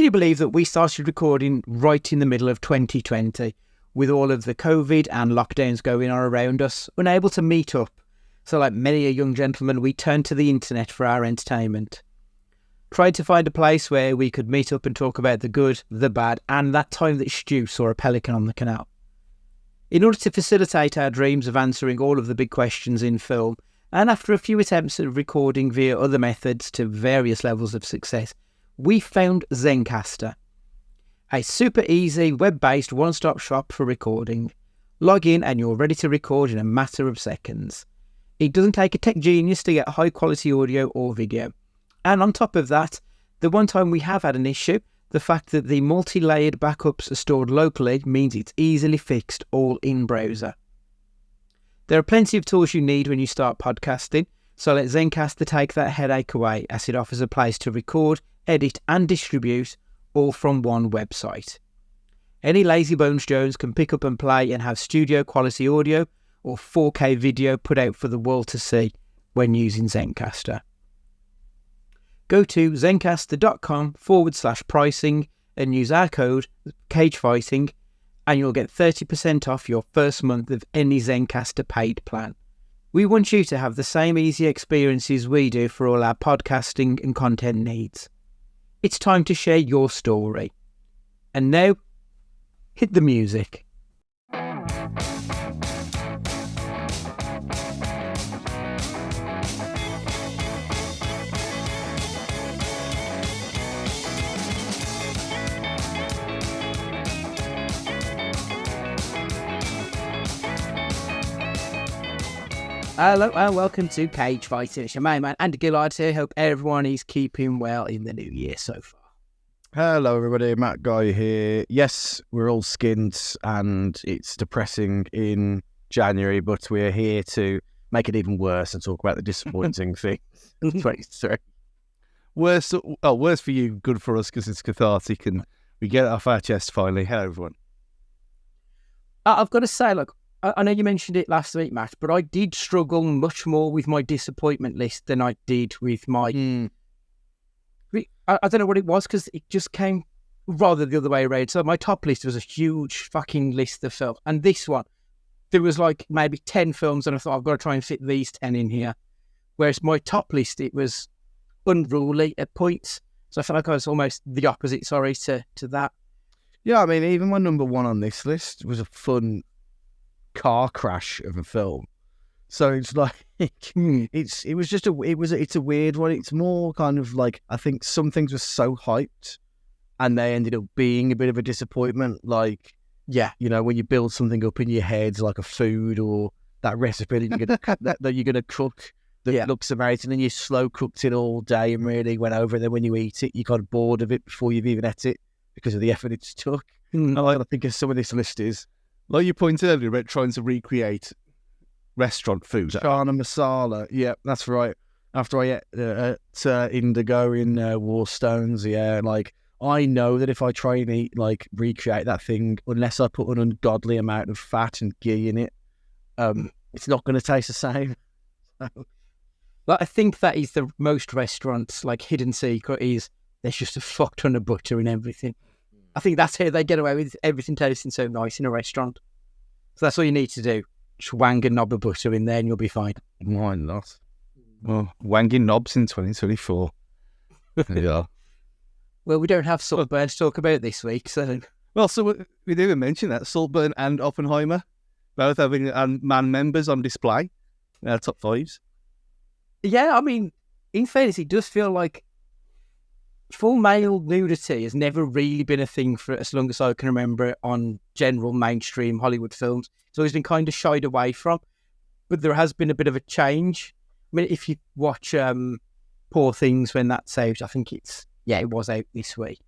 you believe that we started recording right in the middle of 2020 with all of the COVID and lockdowns going on around us, unable to meet up? So like many a young gentleman, we turned to the internet for our entertainment. Tried to find a place where we could meet up and talk about the good, the bad, and that time that Stu saw a pelican on the canal. In order to facilitate our dreams of answering all of the big questions in film, and after a few attempts at recording via other methods to various levels of success, we found Zencastr, a super easy web-based one-stop shop for recording. Log in and you're ready to record in a matter of seconds. It doesn't take a tech genius to get high quality audio or video. And on top of that, the one time we have had an issue, the fact that the multi-layered backups are stored locally means it's easily fixed all in browser. There are plenty of tools you need when you start podcasting, so let Zencastr take that headache away as it offers a place to record, edit and distribute all from one website. Any lazy bones Jones can pick up and play and have studio quality audio or 4K video put out for the world to see when using Zencastr. Go to zencastr.com/pricing and use our code CAGEFIGHTING and you'll get 30% off your first month of any Zencastr paid plan. We want you to have the same easy experiences we do for all our podcasting and content needs. It's time to share your story. And now, hit the music. Hello and welcome to Cage Fighting. It's your main man Andy Gillard here. Hope everyone is keeping well in the new year so far. Hello everybody, Matt Guy here. Yes, we're all skinned and it's depressing in January, but we're here to make it even worse and talk about the disappointing things. 23. Worse for you, good for us because it's cathartic and we get it off our chest finally. Hello everyone. I've got to say, look, I know you mentioned it last week, Matt, but I did struggle much more with my disappointment list than I did with my... I don't know what it was, because it just came rather the other way around. So my top list was a huge fucking list of films. And this one, there was like maybe 10 films, and I thought, I've got to try and fit these 10 in here. Whereas my top list, it was unruly at points. So I felt like I was almost the opposite, to that. Yeah, I mean, even my number one on this list was a fun car crash of a film, so it's like it's a weird one. It's more kind of like, I think some things were so hyped and they ended up being a bit of a disappointment, like, yeah, you know, when you build something up in your head like a food or that recipe that you're gonna cook that looks amazing and you slow cooked it all day and really went over it, then when you eat it you got bored of it before you've even ate it because of the effort it's took. I think of some of this list is, like you pointed earlier about trying to recreate restaurant food. Chana masala, yeah, that's right. After I ate at Indigo in Warstones, yeah, like, I know that if I try and recreate that thing, unless I put an ungodly amount of fat and ghee in it, it's not going to taste the same. Well, I think that is the most restaurants, like, hidden secret is there's just a fuck ton of butter in everything. I think that's how they get away with everything tasting so nice in a restaurant. So that's all you need to do. Just wang a knob of butter in there and you'll be fine. Why not? Well, wanging knobs in 2024. Yeah. Well, we don't have Saltburn to talk about this week, so... Well, so we didn't even mention that. Saltburn and Oppenheimer, both having man members on display in our top fives. Yeah, I mean, in fairness, it does feel like full male nudity has never really been a thing for as long as I can remember on general mainstream Hollywood films. It's always been kind of shied away from, but there has been a bit of a change. I mean, if you watch Poor Things when that's out, I think it was out this week.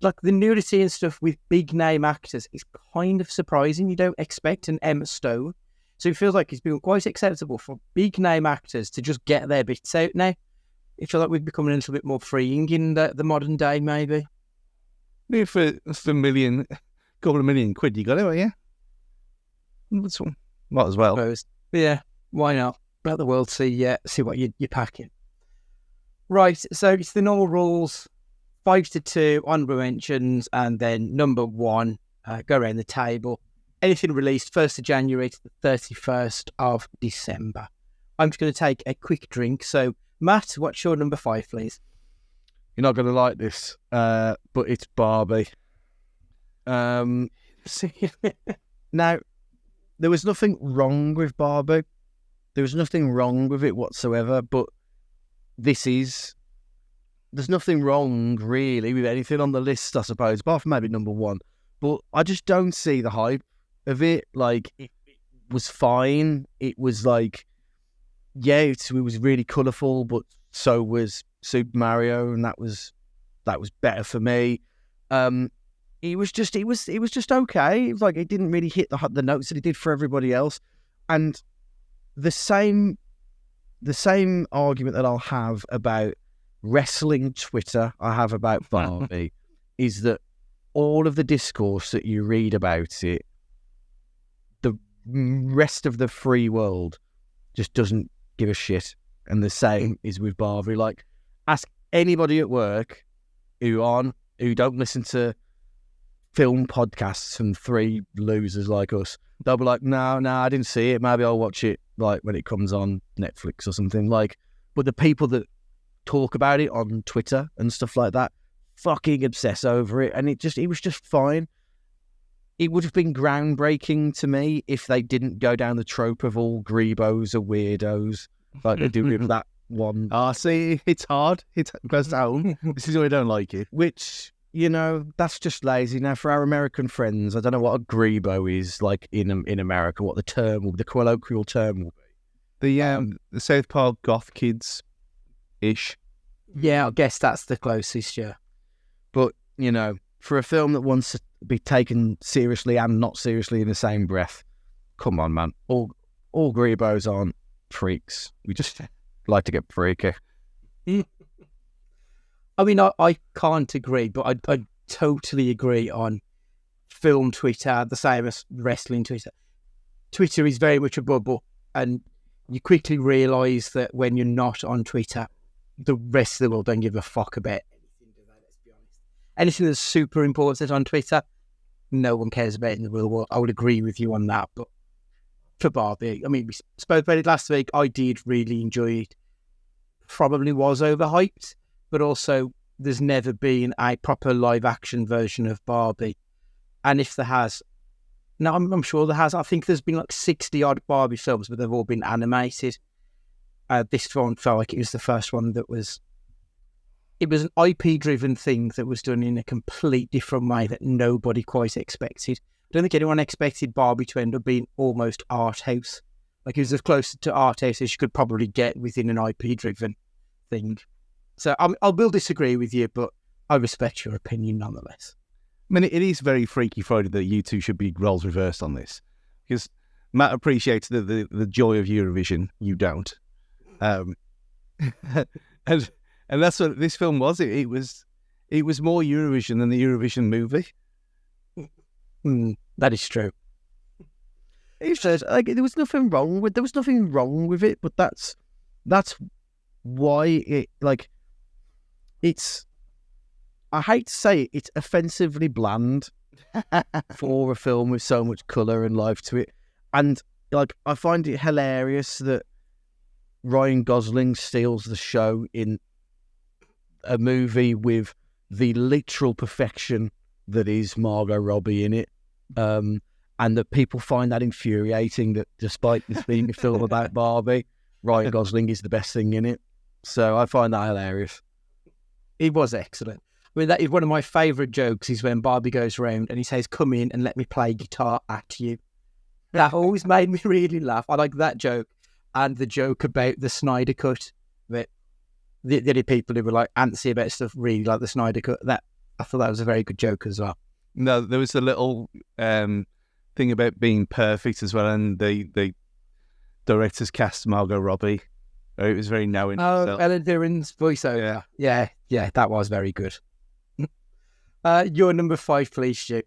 Like, the nudity and stuff with big name actors is kind of surprising. You don't expect an Emma Stone. So it feels like it's been quite acceptable for big name actors to just get their bits out now. I feel like we're becoming a little bit more freeing in the modern day, maybe. Yeah, for a couple of million quid, you got it, yeah? Might as well. Yeah, why not? Let the world see what you're packing. Right, so it's the normal rules. 5 to 2 honorable mentions, and then number 1. Go around the table. Anything released 1st of January to the 31st of December. I'm just going to take a quick drink. So, Matt, what's your number 5, please? You're not going to like this, but it's Barbie. Now, there was nothing wrong with Barbie. There was nothing wrong with it whatsoever, but there's nothing wrong really with anything on the list, I suppose, apart from maybe number 1. But I just don't see the hype of it. Like, it was fine. It was like, yeah, it was really colourful, but so was Super Mario, and that was better for me. It was just okay. It was like, it didn't really hit the notes that it did for everybody else. And the same argument that I'll have about wrestling Twitter, I have about Barbie, is that all of the discourse that you read about it, the rest of the free world just doesn't give a shit. And the same is with Barbie. Like, ask anybody at work who don't listen to film podcasts and 3 losers like us. They'll be like, no, I didn't see it. Maybe I'll watch it like when it comes on Netflix or something. Like, but the people that talk about it on Twitter and stuff like that fucking obsess over it, and it was just fine. It would have been groundbreaking to me if they didn't go down the trope of all Greebos are weirdos like they do with that one. See, it's hard. It goes down. This is why I don't like it. Which, that's just lazy. Now, for our American friends, I don't know what a Greebo is like in America, what the colloquial term will be. The South Park goth kids-ish. Yeah, I guess that's the closest, yeah. But, for a film that wants to be taken seriously and not seriously in the same breath, come on, man. All Greebos aren't freaks. We just like to get freaky. I mean, I can't agree, but I totally agree on film Twitter, the same as wrestling Twitter. Twitter is very much a bubble, and you quickly realise that when you're not on Twitter, the rest of the world don't give a fuck about anything, do they? Let's be honest. Anything that's super important on Twitter, no one cares about in the real world. I would agree with you on that. But for Barbie, I mean, we spoke about it last week. I did really enjoy it. Probably was overhyped, but also there's never been a proper live action version of Barbie. And if there has, no, I'm sure there has. I think there's been like 60 odd Barbie films, but they've all been animated. This one felt like it was the first one that was... It was an IP-driven thing that was done in a complete different way that nobody quite expected. I don't think anyone expected Barbie to end up being almost art house. Like, it was as close to art house as you could probably get within an IP-driven thing. So I will disagree with you, but I respect your opinion nonetheless. I mean, it is very Freaky Friday that you two should be roles reversed on this, because Matt appreciates the joy of Eurovision. You don't. And that's what this film was. It was more Eurovision than the Eurovision movie. That is true. It's just, like, there was nothing wrong with it, but that's why it, like, it's, I hate to say it, it's offensively bland for a film with so much colour and life to it. And, like, I find it hilarious that Ryan Gosling steals the show in a movie with the literal perfection that is Margot Robbie in it. And that people find that infuriating, that despite this being a film about Barbie, Ryan Gosling is the best thing in it. So I find that hilarious. It was excellent. I mean, that is one of my favourite jokes, is when Barbie goes around and he says, "Come in and let me play guitar at you." That always made me really laugh. I like that joke, and the joke about the Snyder Cut. That the only people who were like antsy about stuff really like the Snyder Cut. That, I thought that was a very good joke as well. No, there was a little thing about being perfect as well, and the directors cast Margot Robbie. It was very knowing. Oh, Ellen Mirren's voiceover. Yeah, that was very good. Your number 5, please, Stu.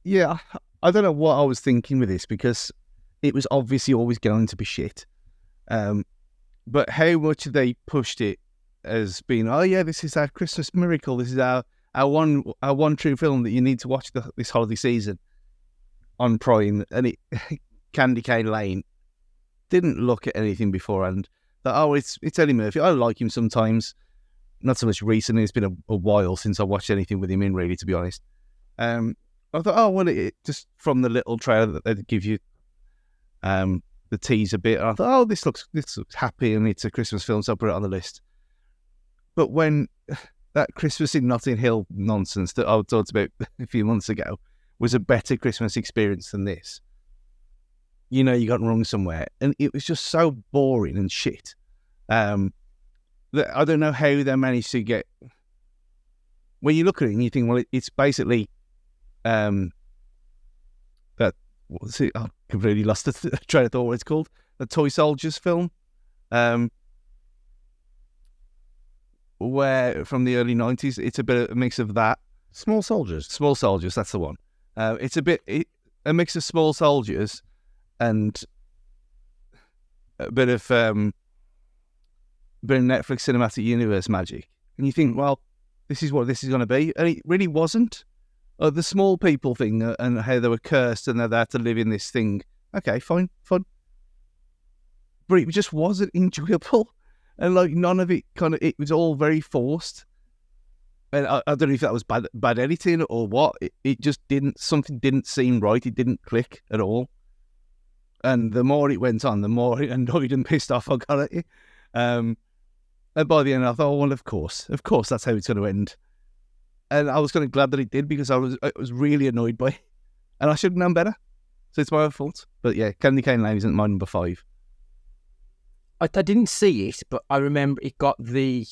Yeah, I don't know what I was thinking with this, because it was obviously always going to be shit. But how much they pushed it as being, oh yeah, this is our Christmas miracle. This is our one true film that you need to watch this holiday season on Prime. And it Candy Cane Lane didn't look at anything beforehand. That it's Eddie Murphy. I like him sometimes. Not so much recently. It's been a while since I watched anything with him in, really, to be honest. I thought, oh well, it just from the little trailer that they give you, the teaser bit. I thought, oh, this looks happy and it's a Christmas film, so I'll put it on the list. But when that Christmas in Notting Hill nonsense that I talked about a few months ago was a better Christmas experience than this, you know, you got wrong somewhere, and it was just so boring and shit. That I don't know how they managed to get. When you look at it and you think, well, it's basically that. What's it? I completely lost the train of thought. What it's called? The Toy Soldiers film, where from the early 90s, it's a bit of a mix of that. Small Soldiers. Small Soldiers, that's the one. It's a mix of Small Soldiers and a bit of Netflix cinematic universe magic. And you think, well, this is what this is going to be. And it really wasn't. The small people thing and how they were cursed and they had to live in this thing. Okay, fine, fun. But it just wasn't enjoyable. And like none of it it was all very forced. And I don't know if that was bad editing or what. It just something didn't seem right. It didn't click at all. And the more it went on, the more annoyed and pissed off I got at it. And by the end, I thought, oh, well, of course, that's how it's going to end. And I was kind of glad that it did because I was really annoyed by it. And I should have known better. So it's my own fault. But yeah, Candy Cane Lane isn't my number 5. I didn't see it, but I remember it got the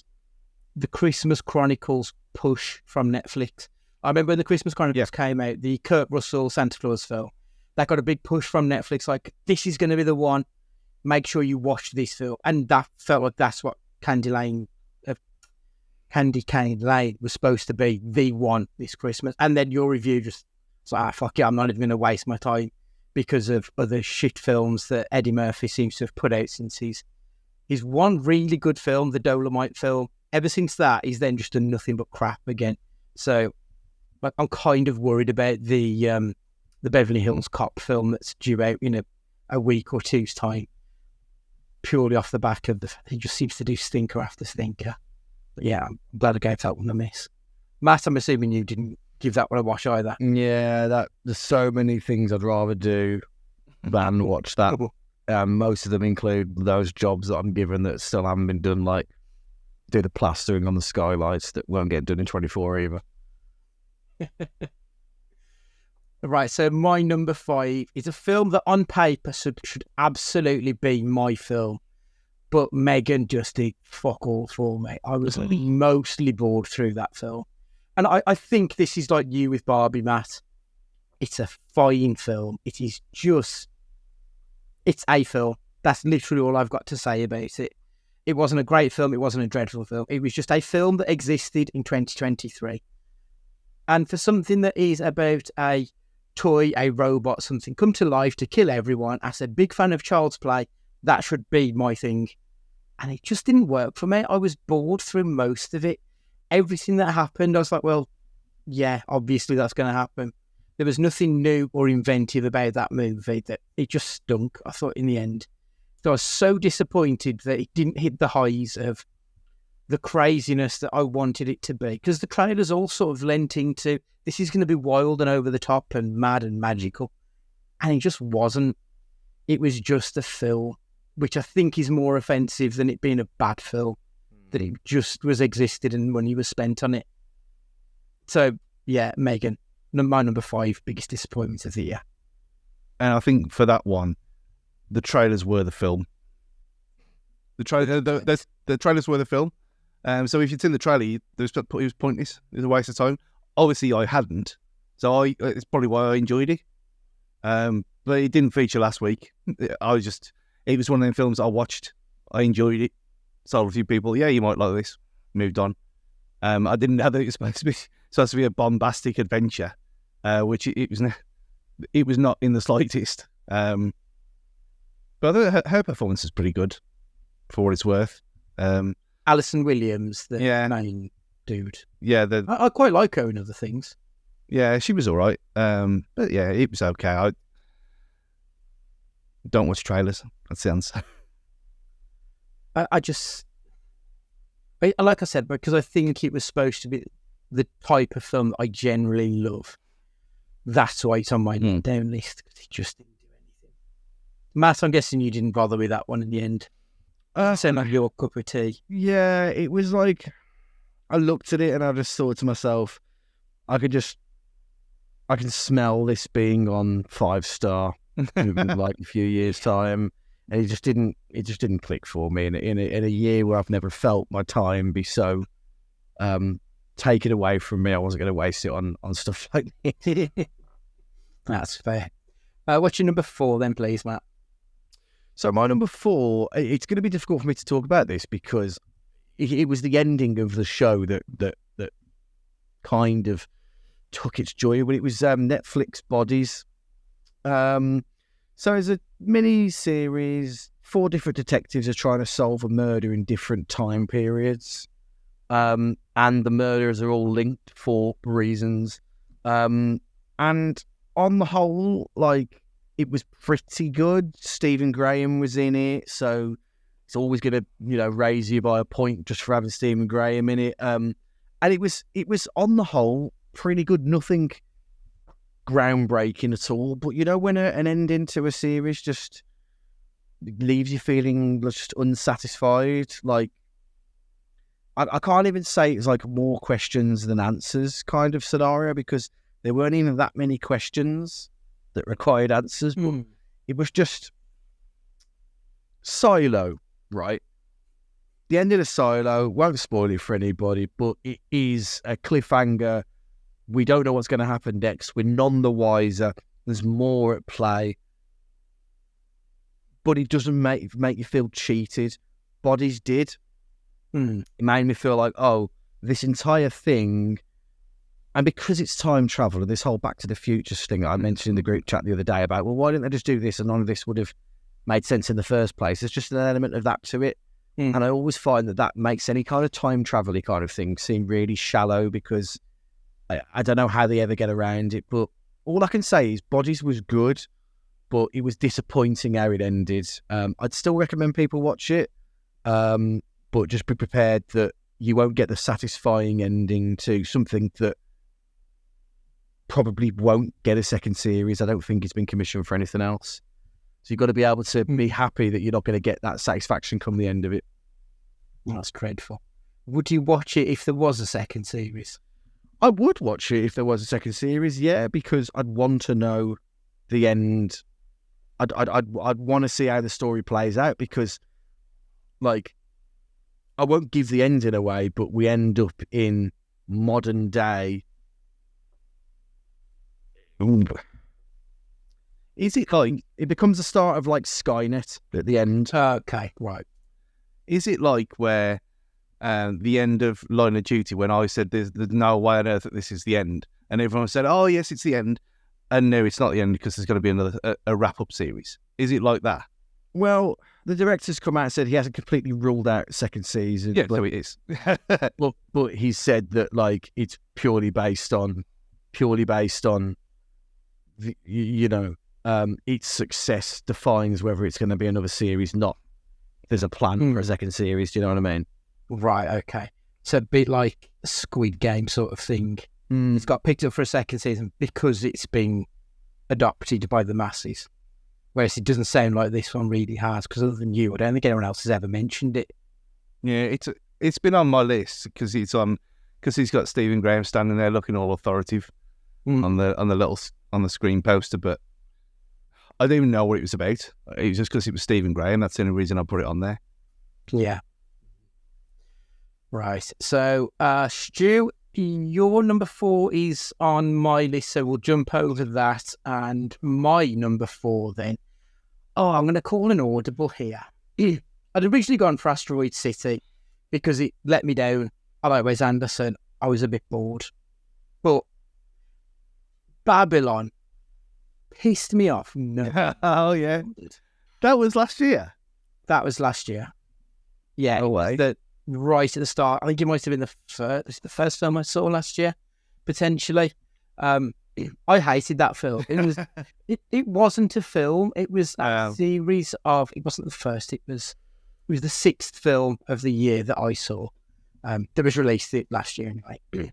Christmas Chronicles push from Netflix. I remember when the Christmas Chronicles came out, the Kurt Russell Santa Claus film, that got a big push from Netflix, like, this is going to be the one. Make sure you watch this film. And that felt like that's what Candy Cane Lane was supposed to be, the one this Christmas. And then your review just was like, fuck it, I'm not even going to waste my time because of other shit films that Eddie Murphy seems to have put out since he's one really good film, the Dolomite film. Ever since that, he's then just done nothing but crap again. So like, I'm kind of worried about the Beverly Hills Cop film that's due out in a week or two's time, purely off the back of he just seems to do stinker after stinker. But yeah, I'm glad I gave that one a miss. Matt, I'm assuming you didn't give that one a watch either. Yeah, there's so many things I'd rather do than watch that. Most of them include those jobs that I'm given that still haven't been done, like do the plastering on the skylights that won't get done in 24 either. Right, so my number 5 is a film that on paper should absolutely be my film, but Megan just did fuck all for me. I was mostly bored through that film. And I think this is like you with Barbie, Matt. It's a fine film. It is just... It's a film. That's literally all I've got to say about it. It wasn't a great film. It wasn't a dreadful film. It was just a film that existed in 2023. And for something that is about a toy, a robot, something come to life to kill everyone, as a big fan of Child's Play, that should be my thing. And it just didn't work for me. I was bored through most of it. Everything that happened, I was like, well, yeah, obviously that's going to happen. There was nothing new or inventive about that movie. That it just stunk, I thought, in the end. So I was so disappointed that it didn't hit the highs of the craziness that I wanted it to be. Because the trailers all sort of lent into, this is going to be wild and over the top and mad and magical. And it just wasn't. It was just a film, which I think is more offensive than it being a bad film. That it just was existed and money was spent on it. So, yeah, Megan, my number 5 biggest disappointment of the year. And I think for that one, the trailers were the film. The trailers were the film. So if you'd seen the trailer, it was pointless. It was a waste of time. Obviously, I hadn't. So it's probably why I enjoyed it. But it didn't feature last week. It was one of them films I watched. I enjoyed it. Told a few people, yeah, you might like this. Moved on. I didn't know that it was supposed to be a bombastic adventure, which it was not in the slightest. But I thought her performance is pretty good for what it's worth. Alison Williams, the Yeah. main dude. Yeah, I quite like her in other things. yeah, she was all right. But yeah, it was okay. I don't watch trailers. That's the answer. I just, like I said, because I think it was supposed to be the type of film that I generally love. That's why it's on my down list, because it just didn't do anything. Matt, I'm guessing you didn't bother with that one in the end. Sound like your cup of tea. Yeah, it was like I looked at it and I just thought to myself, I can smell this being on 5-star in like a few years' time, and it just didn't click for me. And in a year where I've never felt my time be so taken away from me, I wasn't going to waste it on stuff like this. That's fair. What's your number 4 then, please, Matt? So my number 4, it's going to be difficult for me to talk about this because it was the ending of the show that kind of took its joy when it was Netflix Bodies. So it's a mini series. 4 different detectives are trying to solve a murder in different time periods, and the murderers are all linked for reasons. And on the whole, like, it was pretty good. Stephen Graham was in it, so it's always going to, raise you by a point just for having Stephen Graham in it. And it was on the whole pretty good. Nothing groundbreaking at all, but when an ending to a series just leaves you feeling just unsatisfied. Like, I can't even say it's like more questions than answers kind of scenario, because there weren't even that many questions that required answers, but it was just Silo, right? The ending of Silo, won't spoil it for anybody, but it is a cliffhanger. We don't know what's going to happen next. We're none the wiser. There's more at play. But it doesn't make you feel cheated. Bodies did. It made me feel like, oh, this entire thing, and because it's time travel and this whole Back to the Future thing I mentioned in the group chat the other day about, well, why didn't they just do this and none of this would have made sense in the first place? There's just an element of that to it. And I always find that makes any kind of time travel-y kind of thing seem really shallow, because I don't know how they ever get around it. But all I can say is Bodies was good, but it was disappointing how it ended. I'd still recommend people watch it, but just be prepared that you won't get the satisfying ending to something that probably won't get a second series. I don't think it's been commissioned for anything else. So you've got to be able to be happy that you're not going to get that satisfaction come the end of it. That's dreadful. Would you watch it if there was a second series? I would watch it if there was a second series, yeah, because I'd want to know the end. I'd want to see how the story plays out, because, like, I won't give the ending away, but we end up in modern day. Is it like it becomes the start of like Skynet at the end? Okay, right. Is it like where the end of Line of Duty, when I said there's no way on earth that this is the end, and everyone said, oh yes, it's the end, and no, it's not the end because there's going to be another a wrap-up series? Is it like that? Well, the director's come out and said he hasn't completely ruled out second season. Yeah, so it is. but he said that, like, it's purely based on its success defines whether it's going to be another series, not there's a plan for a second series. Do you know what I mean? Right, okay. So a bit like a Squid Game sort of thing. It's got picked up for a second season because it's been adopted by the masses. Whereas it doesn't sound like this one really has, because other than you, I don't think anyone else has ever mentioned it. Yeah, it's been on my list because he's got Stephen Graham standing there looking all authoritative on the screen poster, but I didn't even know what it was about. It was just because it was Stephen Graham. That's the only reason I put it on there. Yeah. Right. So, Stu, your number 4 is on my list, so we'll jump over that. And my number 4 then. Oh, I'm going to call an audible here. I'd originally gone for Asteroid City because it let me down. I like Wes Anderson. I was a bit bored. But Babylon pissed me off. No. Oh, yeah. That was last year. That was last year. Yeah. No way. right at the start. I think it might have been the first film I saw last year, potentially. I hated that film. It was it wasn't a film. It was a series of. It wasn't the first. It was the sixth film of the year that I saw. That was released last year anyway.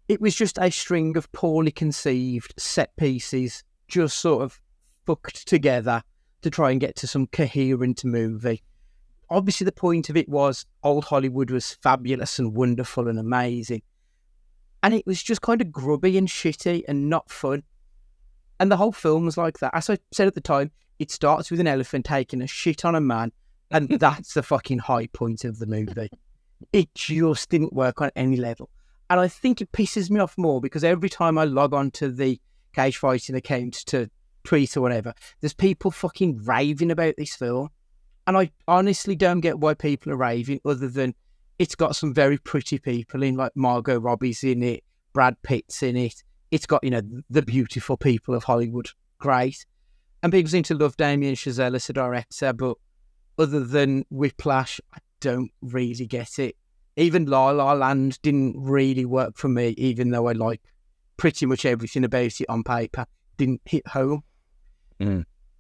It was just a string of poorly conceived set pieces, just sort of fucked together to try and get to some coherent movie. Obviously, the point of it was old Hollywood was fabulous and wonderful and amazing. And it was just kind of grubby and shitty and not fun. And the whole film was like that. As I said at the time, it starts with an elephant taking a shit on a man, and that's the fucking high point of the movie. It just didn't work on any level. And I think it pisses me off more because every time I log on to the cage fighting account to tweet or whatever, there's people fucking raving about this film. And I honestly don't get why people are raving other than it's got some very pretty people in, like Margot Robbie's in it, Brad Pitt's in it. It's got, the beautiful people of Hollywood. Great. And people seem to love Damien Chazelle as a director, but other than Whiplash, I don't really get it. Even La La Land didn't really work for me, even though I like pretty much everything about it on paper. Didn't hit home.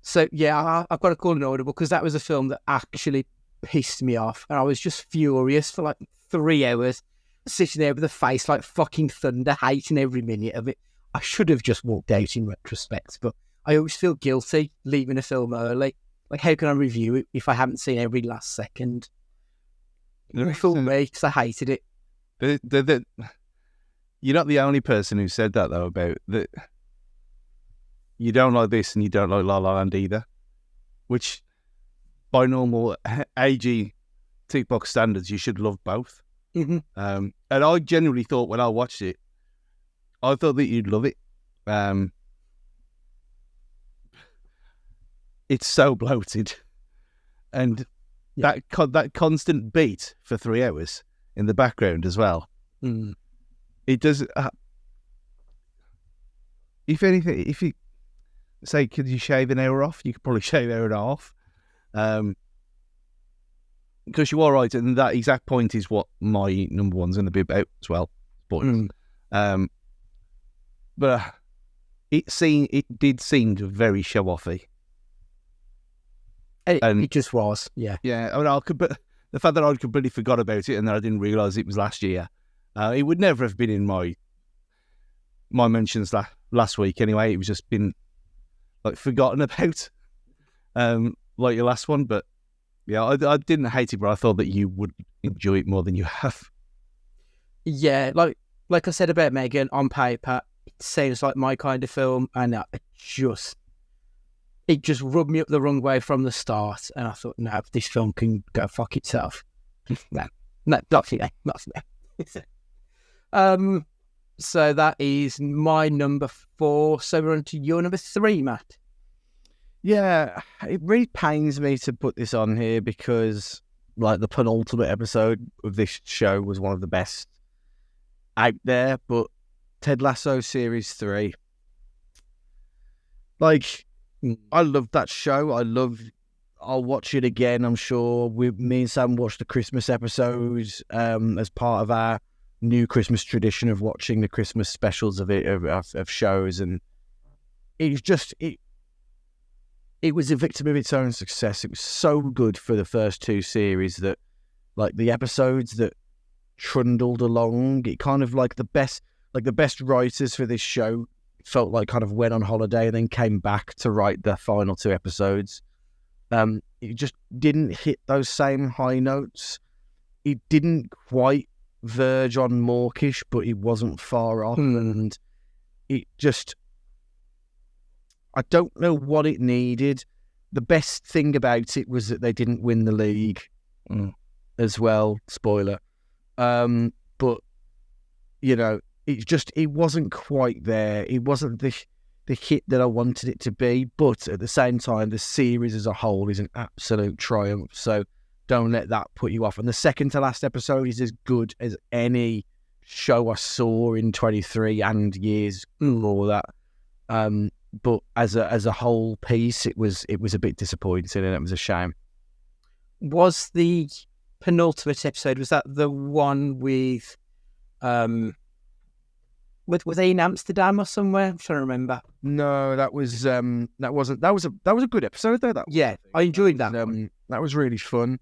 So, yeah, I've got to call an audible because that was a film that actually pissed me off. And I was just furious for like 3 hours, sitting there with a face like fucking thunder, hating every minute of it. I should have just walked out in retrospect, but I always feel guilty leaving a film early. Like, how can I review it if I haven't seen every last second? Fool me, because I hated it. You're not the only person who said that, though, about that. You don't like this and you don't like La La Land either, which by normal AG tick box standards, you should love both. Mm-hmm. And I genuinely thought when I watched it, I thought that you'd love it. It's so bloated, and that constant beat for 3 hours in the background as well. It does. If anything, if you say, could you shave an hour off? You could probably shave an hour and a half. Because you are right, and that exact point is what my number one's going to be about as well. But it did seem very show-offy. It just was, yeah. Yeah, I mean, but the fact that I'd completely forgot about it and that I didn't realise it was last year, it would never have been in my mentions last week anyway. It was just been like forgotten about, like your last one. But yeah, I didn't hate it, but I thought that you would enjoy it more than you have. Yeah, like I said about Megan, on paper, it sounds like my kind of film, and it just rubbed me up the wrong way from the start, and I thought, no, this film can go fuck itself. no, not for me. So that is my number 4. So we're on to your number 3, Matt. Yeah, it really pains me to put this on here because, like, the penultimate episode of this show was one of the best out there, but Ted Lasso Series 3. Like, I love that show. I'll watch it again, I'm sure. Me and Sam watched the Christmas episodes as part of our new Christmas tradition of watching the Christmas specials of shows, and it was a victim of its own success. It was so good for the first 2 series that, like, the episodes that trundled along, it kind of like the best writers for this show felt like kind of went on holiday and then came back to write the final 2 episodes. It just didn't hit those same high notes. It didn't quite verge on mawkish, but it wasn't far off, and it just, I don't know what it needed. The best thing about it was that they didn't win the league as well. Spoiler. But, it wasn't quite there. It wasn't the hit that I wanted it to be, but at the same time, the series as a whole is an absolute triumph. So don't let that put you off. And the second to last episode is as good as any show I saw in 23 and years before that. But as a whole piece, it was a bit disappointing, and it was a shame. Was the penultimate episode, was that the one with were they in Amsterdam or somewhere? I'm trying to remember. No, that was that was a good episode though. Yeah, I enjoyed that. That was really fun.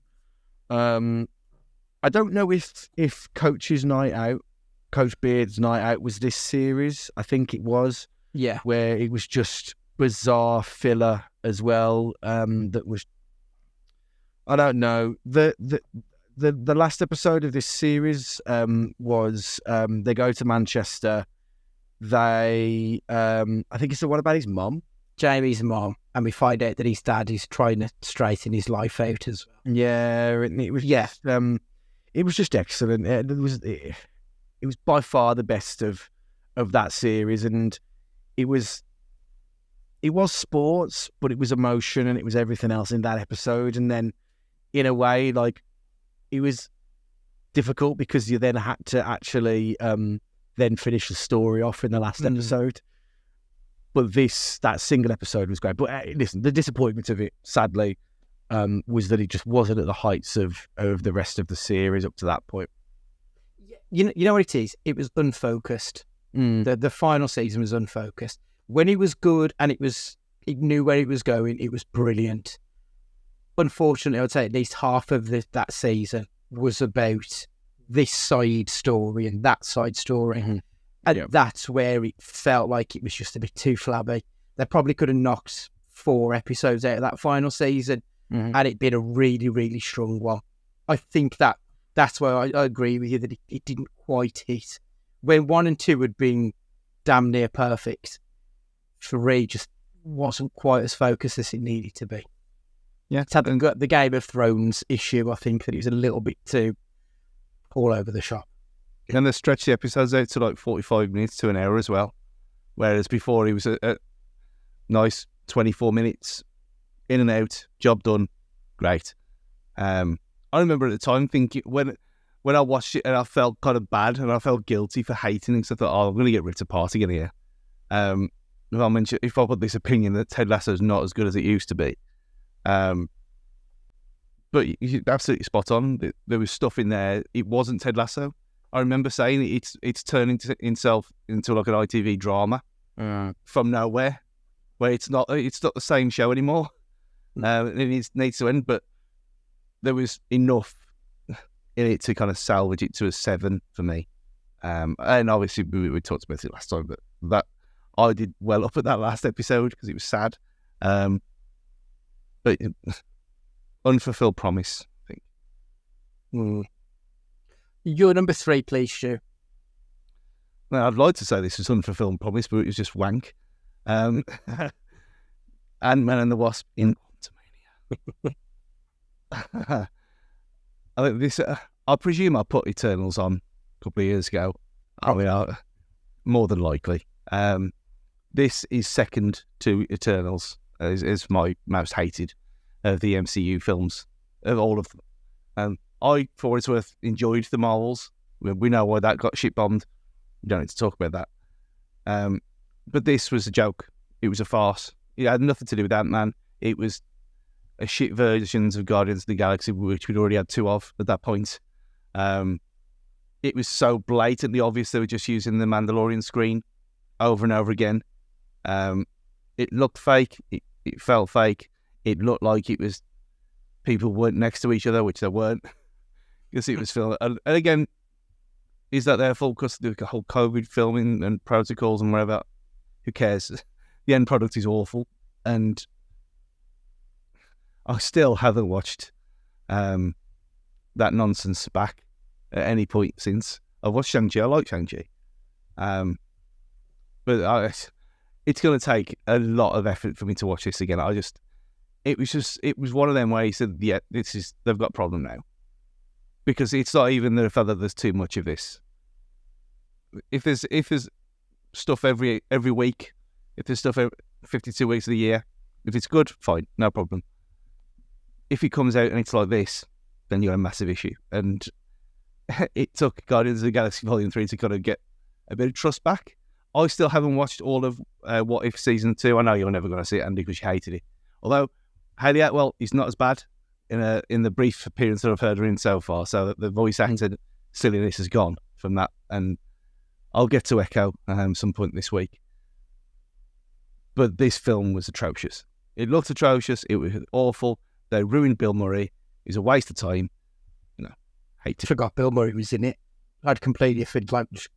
I don't know if Coach's Night Out, Coach Beard's Night Out was this series. I think it was. Yeah, where it was just bizarre filler as well. That was, I don't know. The last episode of this series was they go to Manchester. They I think it's the one about his mum. Jamie's mom, and we find out that his dad is trying to straighten his life out as well. Yeah, and it was it was just excellent. It was by far the best of that series, and it was sports, but it was emotion, and it was everything else in that episode. And then, in a way, like, it was difficult because you then had to actually then finish the story off in the last episode. But that single episode was great. But listen, the disappointment of it, sadly, was that it just wasn't at the heights of the rest of the series up to that point. You know what it is? It was unfocused. The final season was unfocused. When it was good and it knew where it was going, it was brilliant. Unfortunately, I would say at least half of that season was about this side story and that side story. Mm-hmm. And that's where it felt like it was just a bit too flabby. They probably could have knocked 4 episodes out of that final season and it'd been a really, really strong one. I think that's why I agree with you that it didn't quite hit. When 1 and 2 had been damn near perfect, 3 just wasn't quite as focused as it needed to be. Yeah. It's had the Game of Thrones issue, I think, that it was a little bit too all over the shop. And they stretched the episodes out to like 45 minutes to an hour as well. Whereas before, he was a nice 24 minutes, in and out, job done, great. I remember at the time thinking, when I watched it and I felt kind of bad and I felt guilty for hating it, because I thought, I'm going to get ripped apart again here. If I put this opinion that Ted Lasso is not as good as it used to be. But you're absolutely spot on. There was stuff in there. It wasn't Ted Lasso. I remember saying it's turning itself into like an ITV drama from nowhere, where it's not the same show anymore. It needs to end, but there was enough in it to kind of salvage it to a 7 for me. And obviously we talked about it last time, but that I did well up at that last episode because it was sad. But unfulfilled promise, I think. Your number 3, please, Stu. Well, I'd like to say this was unfulfilled promise, but it was just wank. Ant-Man and the Wasp in Quantumania. I think this. I presume I put Eternals on a couple of years ago. I mean, more than likely. This is second to Eternals. Is my most hated of the MCU films, of all of them. I, for what it's worth, enjoyed the Marvels. We know why that got shit-bombed. We don't need to talk about that. But this was a joke. It was a farce. It had nothing to do with Ant-Man. It was a shit versions of Guardians of the Galaxy, which we'd already had 2 of at that point. It was so blatantly obvious they were just using the Mandalorian screen over and over again. It looked fake. It felt fake. It looked like it was people weren't next to each other, which they weren't, because it was filmed. And again, is that their fault because of the whole COVID filming and protocols and whatever? Who cares? The end product is awful, and I still haven't watched that nonsense back at any point since. I've watched Shang-Chi. I like Shang-Chi. But it's going to take a lot of effort for me to watch this again. It was one of them where he said, yeah, they've got a problem now. Because it's not even the fact that there's too much of this. If there's stuff every week, if there's stuff every 52 weeks of the year, if it's good, fine, no problem. If it comes out and it's like this, then you're a massive issue. And it took Guardians of the Galaxy Volume 3 to kind of get a bit of trust back. I still haven't watched all of What If Season 2. I know you're never going to see it, Andy, because you hated it. Although, Haley Atwell is not as bad in the brief appearance that I've heard her in so far, so that the voice actor silliness has gone from that, and I'll get to Echo some point this week. But this film was atrocious. It looked atrocious. It was awful. They ruined Bill Murray. It was a waste of time. Hate to Forgot Bill Murray was in it. I'd completely just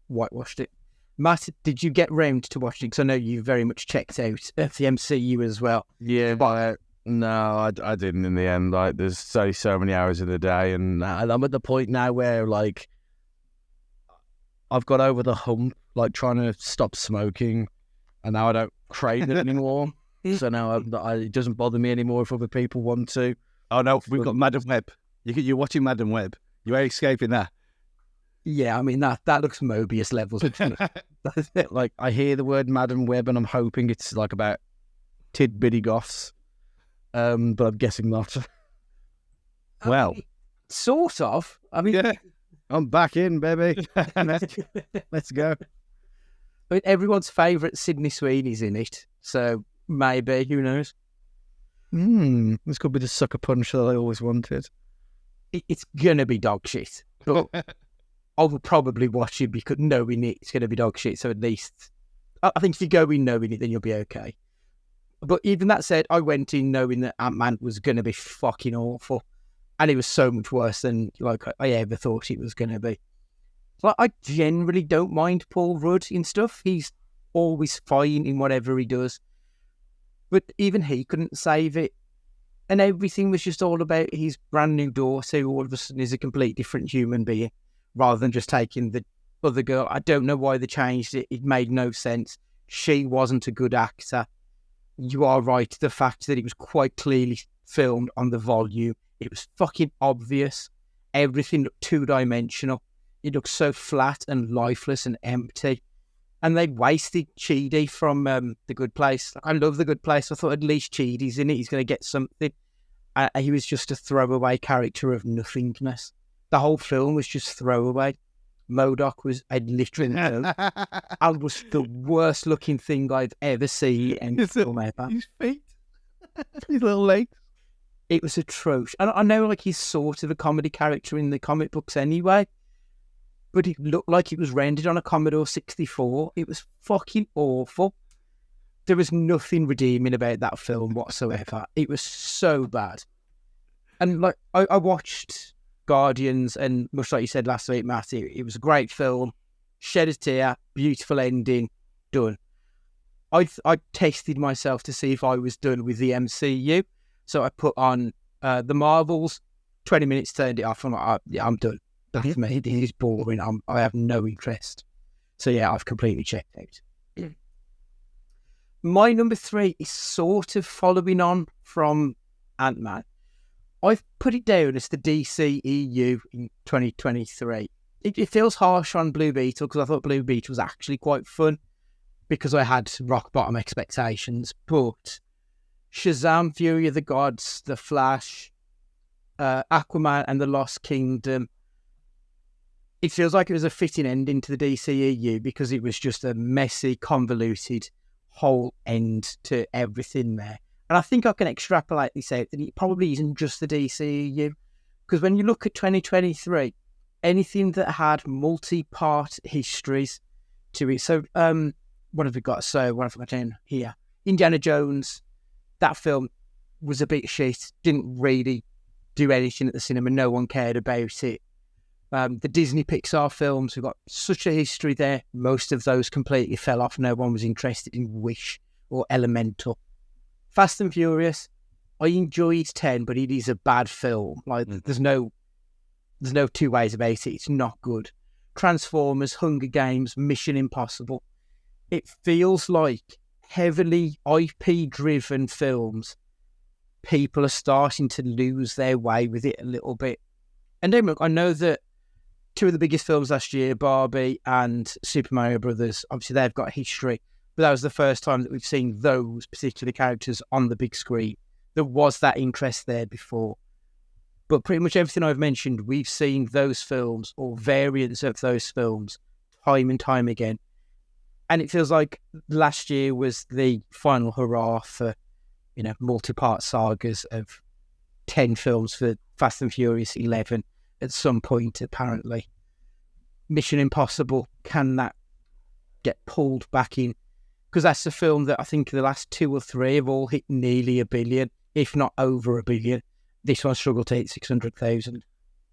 whitewashed it. Matt, did you get round to watching it? Because I know you very much checked out the MCU as well. Yeah, but no, I didn't in the end. Like, there's so many hours in the day, and I'm at the point now where, like, I've got over the hump, like, trying to stop smoking, and now I don't crave it anymore. So now it doesn't bother me anymore if other people want to. Oh no, we've got Madam Web. You're watching Madam Web. You ain't escaping that. Yeah, I mean, that looks Mobius levels. Like, I hear the word Madam Web, and I'm hoping it's, like, about tidbitty goths. But I'm guessing not. Well, sort of. I mean, yeah. I'm back in, baby. Let's go. I mean, everyone's favourite Sydney Sweeney's in it, so maybe, who knows? This could be the sucker punch that I always wanted. It's gonna be dog shit. But I will probably watch it because knowing it's gonna be dog shit. So at least, I think if you go in knowing it, then you'll be okay. But even that said, I went in knowing that Ant-Man was gonna be fucking awful, and it was so much worse than like I ever thought it was gonna be. Like, I generally don't mind Paul Rudd in stuff. He's always fine in whatever he does. But even he couldn't save it. And everything was just all about his brand new daughter, who all of a sudden is a complete different human being, rather than just taking the other girl. I don't know why they changed it. It made no sense. She wasn't a good actor. You are right. The fact that it was quite clearly filmed on the volume, it was fucking obvious. Everything looked two-dimensional. It looked so flat and lifeless and empty. And they wasted Chidi from The Good Place. I love The Good Place. I thought at least Chidi's in it. He's going to get something. He was just a throwaway character of nothingness. The whole film was just throwaway. MODOK was a literal and was the worst looking thing I've ever seen in film ever. His feet, his little legs. It was atrocious. And I know, like, he's sort of a comedy character in the comic books anyway, but it looked like it was rendered on a Commodore 64. It was fucking awful. There was nothing redeeming about that film whatsoever. It was so bad. And like, I watched Guardians, and much like you said last week, Matt, it was a great film. Shed a tear, beautiful ending, done. I tested myself to see if I was done with the MCU. So I put on the Marvels, 20 minutes, turned it off. I'm like, yeah, I'm done. That's me. This is boring. I have no interest. So yeah, I've completely checked out. My number 3 is sort of following on from Ant-Man. I've put it down as the DCEU in 2023. It feels harsh on Blue Beetle because I thought Blue Beetle was actually quite fun because I had rock bottom expectations. But Shazam, Fury of the Gods, The Flash, Aquaman and the Lost Kingdom, it feels like it was a fitting ending to the DCEU because it was just a messy, convoluted whole end to everything there. And I think I can extrapolate this out that it probably isn't just the DCEU, because when you look at 2023, anything that had multi-part histories to it. So, what have we got? So, what have we got down here? Indiana Jones, that film was a bit shit, didn't really do anything at the cinema, no one cared about it. The Disney Pixar films, we've got such a history there. Most of those completely fell off. No one was interested in Wish or Elemental. Fast and Furious, I enjoyed 10, but it is a bad film. Like, there's no two ways about it. It's not good. Transformers, Hunger Games, Mission Impossible. It feels like heavily IP-driven films. People are starting to lose their way with it a little bit. And then, look, I know that two of the biggest films last year, Barbie and Super Mario Brothers, obviously they've got history, but that was the first time that we've seen those particular characters on the big screen. There was that interest there before. But pretty much everything I've mentioned, we've seen those films or variants of those films time and time again. And it feels like last year was the final hurrah for, multi-part sagas of 10 films for Fast and Furious 11 at some point, apparently. Mission Impossible, can that get pulled back in? Because that's a film that I think the last 2 or 3 have all hit nearly $1 billion, if not over $1 billion. This one struggled to hit 600,000.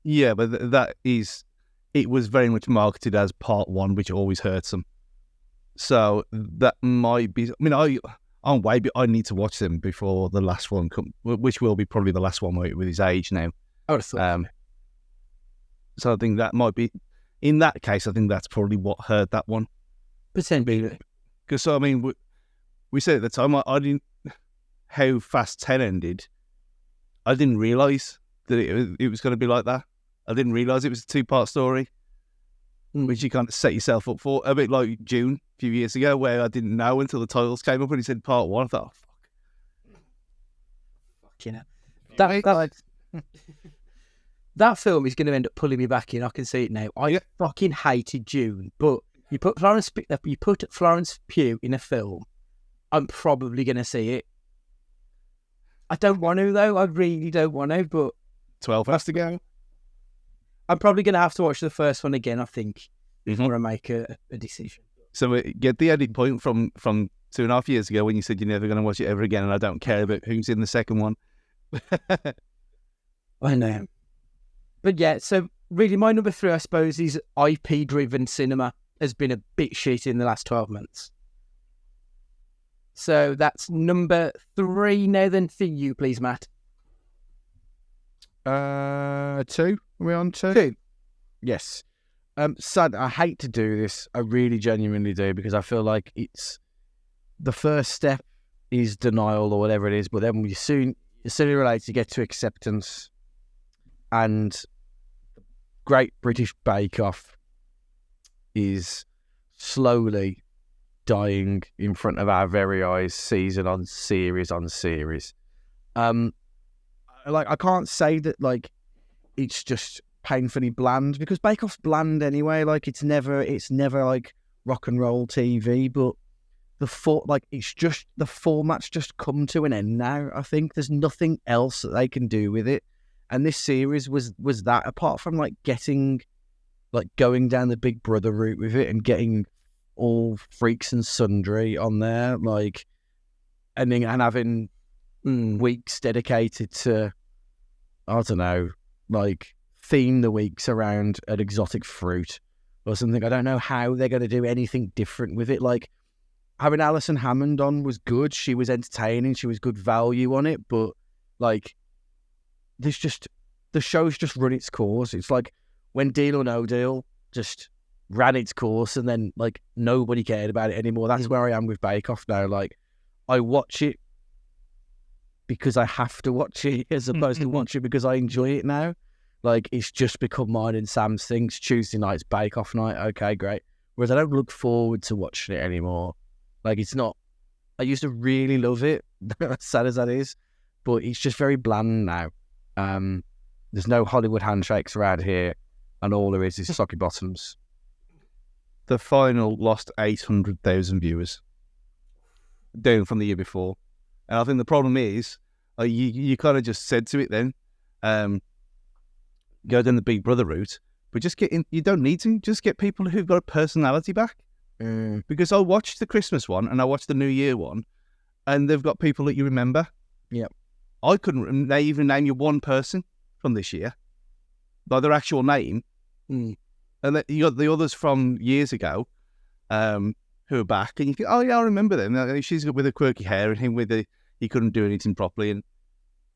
Yeah, but it was very much marketed as part 1, which always hurts them. So that might be. I mean, I'm way. I need to watch them before the last one comes, which will be probably the last one with his age now. I would have thought. So I think that might be. In that case, I think that's probably what hurt that one. Potentially. Because I mean, we said at the time, I didn't. How Fast 10 ended, I didn't realise that it was going to be like that. I didn't realise it was a 2-part story, which you kind of set yourself up for. A bit like June a few years ago, where I didn't know until the titles came up and he said part 1. I thought, oh, fuck. You know, that film is going to end up pulling me back in. I can see it now. I fucking hated June, but you put Florence Pugh in a film, I'm probably going to see it. I don't want to though. I really don't want to. But 12 has to go. I'm probably going to have to watch the first one again, I think, before I make a decision. So get the edit point from 2.5 years ago when you said you're never going to watch it ever again, and I don't care about who's in the second one. I know. But yeah, so really my number 3, I suppose, is IP-driven cinema has been a bit shit in the last 12 months. So that's number 3 now then for you, please, Matt. 2. Are we on 2? 2. Yes. Sad. I hate to do this. I really genuinely do, because I feel like it's the first step is denial or whatever it is, but then sooner or later you get to acceptance. And Great British Bake Off is slowly dying in front of our very eyes, season on series on series. Like, I can't say that like it's just painfully bland, because Bake Off's bland anyway. Like, it's never like rock and roll TV, but it's just the format's just come to an end now. I think there's nothing else that they can do with it, and this series was that, apart from like going down the Big Brother route with it and getting all freaks and sundry on there, like, and having weeks dedicated to, I don't know, like theme the weeks around an exotic fruit or something. I don't know how they're going to do anything different with it. Like, having Alison Hammond on was good. She was entertaining. She was good value on it. But like, the show's just run its course. It's like when Deal or No Deal just ran its course and then like nobody cared about it anymore. That's where I am with Bake Off now. Like, I watch it because I have to watch it as opposed to watch it because I enjoy it now. Like, it's just become mine and Sam's thing. Tuesday night's Bake Off night. Okay, great. Whereas I don't look forward to watching it anymore. Like, it's not. I used to really love it, as sad as that is, but it's just very bland now. There's no Hollywood handshakes around here, and all there is socky bottoms. The final lost 800,000 viewers, down from the year before. And I think the problem is, you kind of just said to it then, go down the Big Brother route, but just you don't need to, just get people who've got a personality back. Because I watched the Christmas one and I watched the New Year one, and they've got people that you remember. Yep. I couldn't even name you one person from this year, by their actual name. And you got the others from years ago, who are back, and you think, oh yeah, I remember them. She's with the quirky hair, and him he couldn't do anything properly.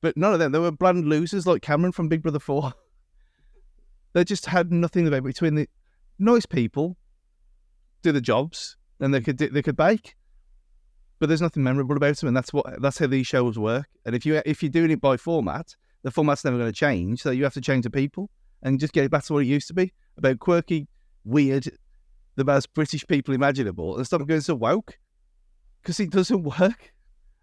But none of them, they were bland losers like Cameron from Big Brother 4. They just had nothing about between the nice people, do the jobs, and they could bake, but there's nothing memorable about them, and that's how these shows work. And if you're doing it by format, the format's never going to change, so you have to change the people and just get it back to what it used to be, about quirky, weird, the most British people imaginable, and stop going so woke, because it doesn't work.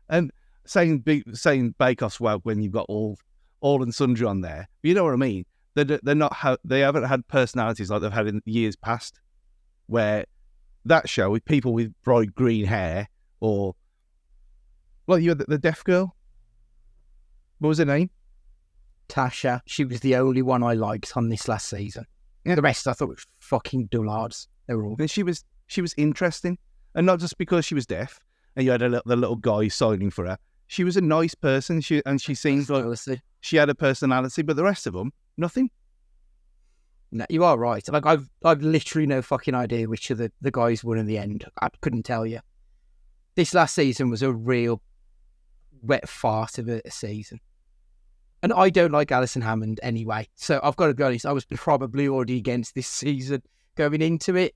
And saying Bake Off's woke when you've got all and sundry on there, you know what I mean? They haven't had personalities like they've had in years past, where that show with people with bright green hair, or, well, you had the deaf girl. What was her name? Tasha. She was the only one I liked on this last season. Yeah. The rest I thought was fucking dullards. They were all. And she was interesting, and not just because she was deaf and you had the little guy signing for her. She was a nice person. She seemed like Honestly. she had a personality, but the rest of them, nothing. No, you are right. Like I've literally no fucking idea which of the guys won in the end. I couldn't tell you. This last season was a real wet fart of a season. And I don't like Alison Hammond anyway. So I've got to be honest, I was probably already against this season going into it.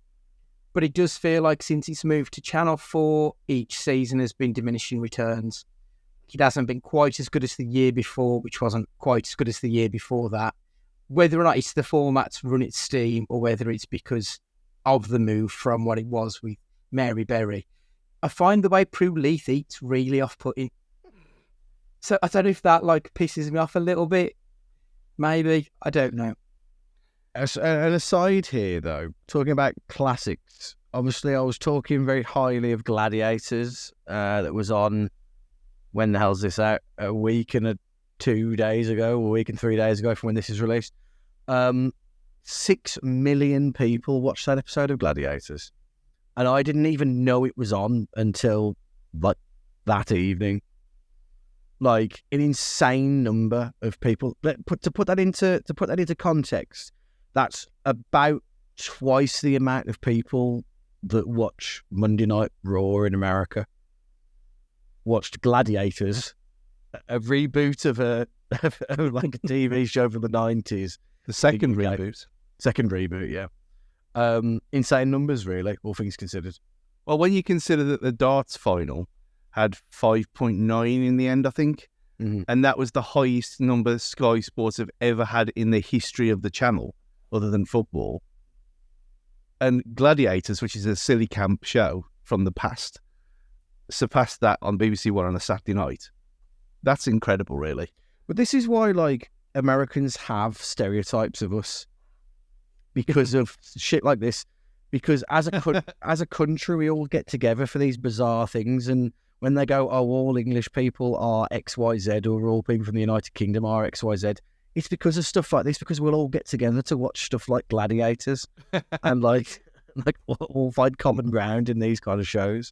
But it does feel like since it's moved to Channel 4, each season has been diminishing returns. It hasn't been quite as good as the year before, which wasn't quite as good as the year before that. Whether or not it's the format's run its steam or whether it's because of the move from what it was with Mary Berry, I find the way Prue Leith eats really off-putting. So I don't know if that like pisses me off a little bit. Maybe. I don't know. As an aside here, though, talking about classics, obviously I was talking very highly of Gladiators that was on, when the hell's this out? A week and 2 days ago, or a week and 3 days ago from when this is released. 6 million people watched that episode of Gladiators. And I didn't even know it was on until like that evening. Like an insane number of people. To put that into context, that's about twice the amount of people that watch Monday Night Raw in America watched Gladiators, a reboot of like a TV show from the 90s. The second reboot. Second reboot, yeah. Insane numbers, really, all things considered. Well, when you consider that the darts final had 5.9 in the end, I think, and that was the highest number Sky Sports have ever had in the history of the channel, other than football. And Gladiators, which is a silly camp show from the past, surpassed that on BBC One on a Saturday night. That's incredible, really. But this is why, like, Americans have stereotypes of us because of shit like this. Because as a country, we all get together for these bizarre things, and when they go, "Oh, all English people are XYZ," or "all people from the United Kingdom are XYZ," it's because of stuff like this. Because we'll all get together to watch stuff like Gladiators, and like we'll all find common ground in these kind of shows.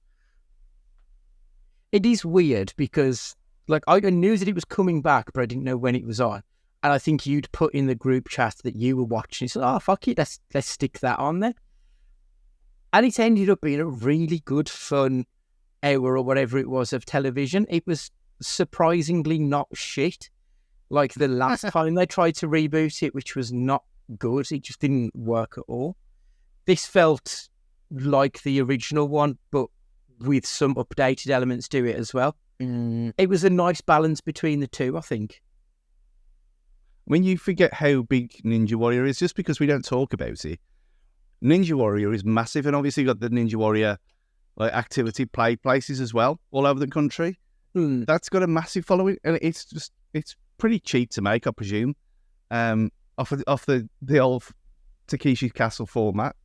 It is weird because like I knew that it was coming back, but I didn't know when it was on. And I think you'd put in the group chat that you were watching. So, oh fuck it, let's stick that on there. And it ended up being a really good, fun hour or whatever it was of television. It was surprisingly not shit. Like the last time they tried to reboot it, which was not good. It just didn't work at all. This felt like the original one, but with some updated elements to it as well. It was a nice balance between the two, I think. When you forget how big Ninja Warrior is, just because we don't talk about it, Ninja Warrior is massive, and obviously you've got the Ninja Warrior like activity play places as well all over the country. That's got a massive following, and it's pretty cheap to make, I presume, off the old Takeshi's Castle format.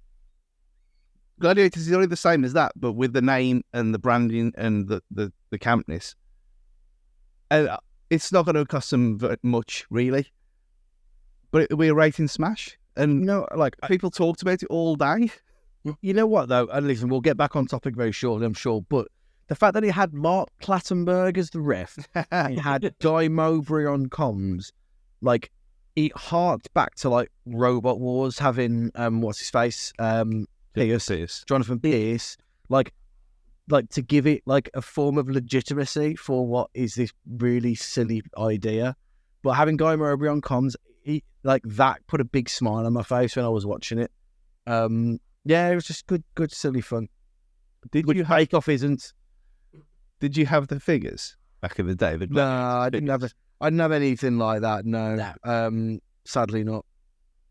Gladiators is only the same as that, but with the name and the branding and the campness. And it's not going to cost them much, really. But it'll be a rating smash. And like people talked about it all day. You know what, though? And listen, we'll get back on topic very shortly, I'm sure. But the fact that it had Mark Clattenburg as the ref, it had Guy Mowbray on comms, like, it harked back to, like, Robot Wars having, what's his face? Pierce. Jonathan Pierce. Like, to give it, like, a form of legitimacy for what is this really silly idea. But having Guy Mowbray on comms, like, that put a big smile on my face when I was watching it. Yeah, it was just good, silly fun. Which Bake Off isn't. Did you have the figures back in the day? No, I didn't have anything like that. No. Sadly not.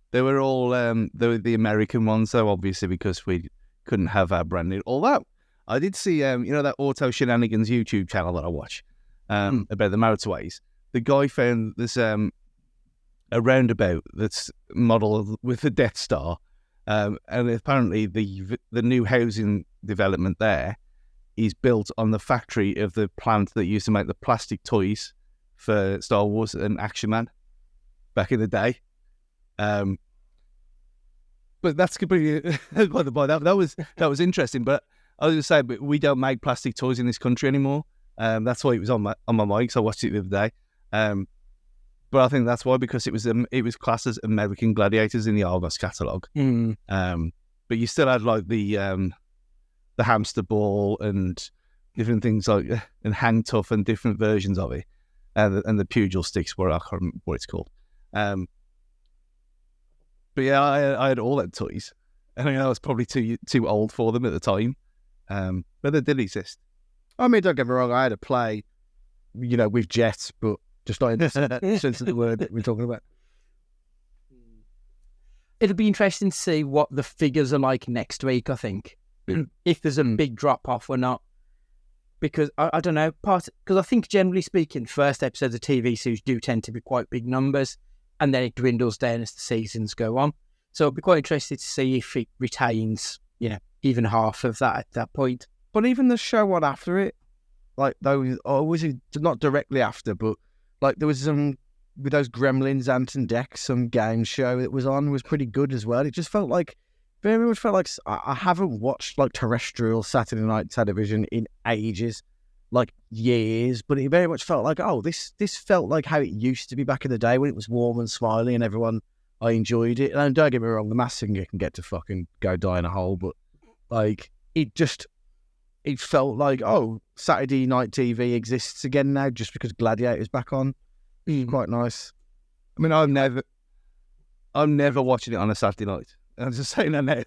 They were all they were the American ones, though, obviously, because we couldn't have our branding. Although I did see that Auto Shenanigans YouTube channel that I watch about the motorways. The guy found this a roundabout that's modelled with the Death Star. And apparently the new housing development there is built on the factory of the plant that used to make the plastic toys for Star Wars and Action Man. back in the day. But that's completely by the by. That was interesting. But I was going to say, but we don't make plastic toys in this country anymore. That's why it was on my mind. So I watched it the other day. But I think that's why, because it was classed as American Gladiators in the Argos catalogue. But you still had like the hamster ball and different things like and hang tough and different versions of it, and the pugil sticks, where I can't remember what it's called. But yeah, I had all that toys. I think I was probably too old for them at the time. But they did exist. I mean, don't get me wrong, I had a play, with jets, but just not in the sense of the word that we're talking about. It'll be interesting to see what the figures are like next week, I think. If there's a big drop-off or not. Because, I don't know, because I think, generally speaking, first episodes of TV series do tend to be quite big numbers, and then it dwindles down as the seasons go on. So I'd be quite interested to see if it retains, even half of that at that point. But even the show one after it, like those, or was it not directly after, but like there was some, with those Gremlins, Ant and Dec, some game show that was on, was pretty good as well. It just felt like, very much felt like, I haven't watched like terrestrial Saturday night television in ages, like years, but it very much felt like, this felt like how it used to be back in the day when it was warm and smiley and everyone, I enjoyed it. And don't get me wrong, the Masked Singer can get to fucking go die in a hole, but like, it felt like, Saturday night TV exists again now just because Gladiator's back on. Quite nice. I mean, I'm never watching it on a Saturday night. I'm just saying that now.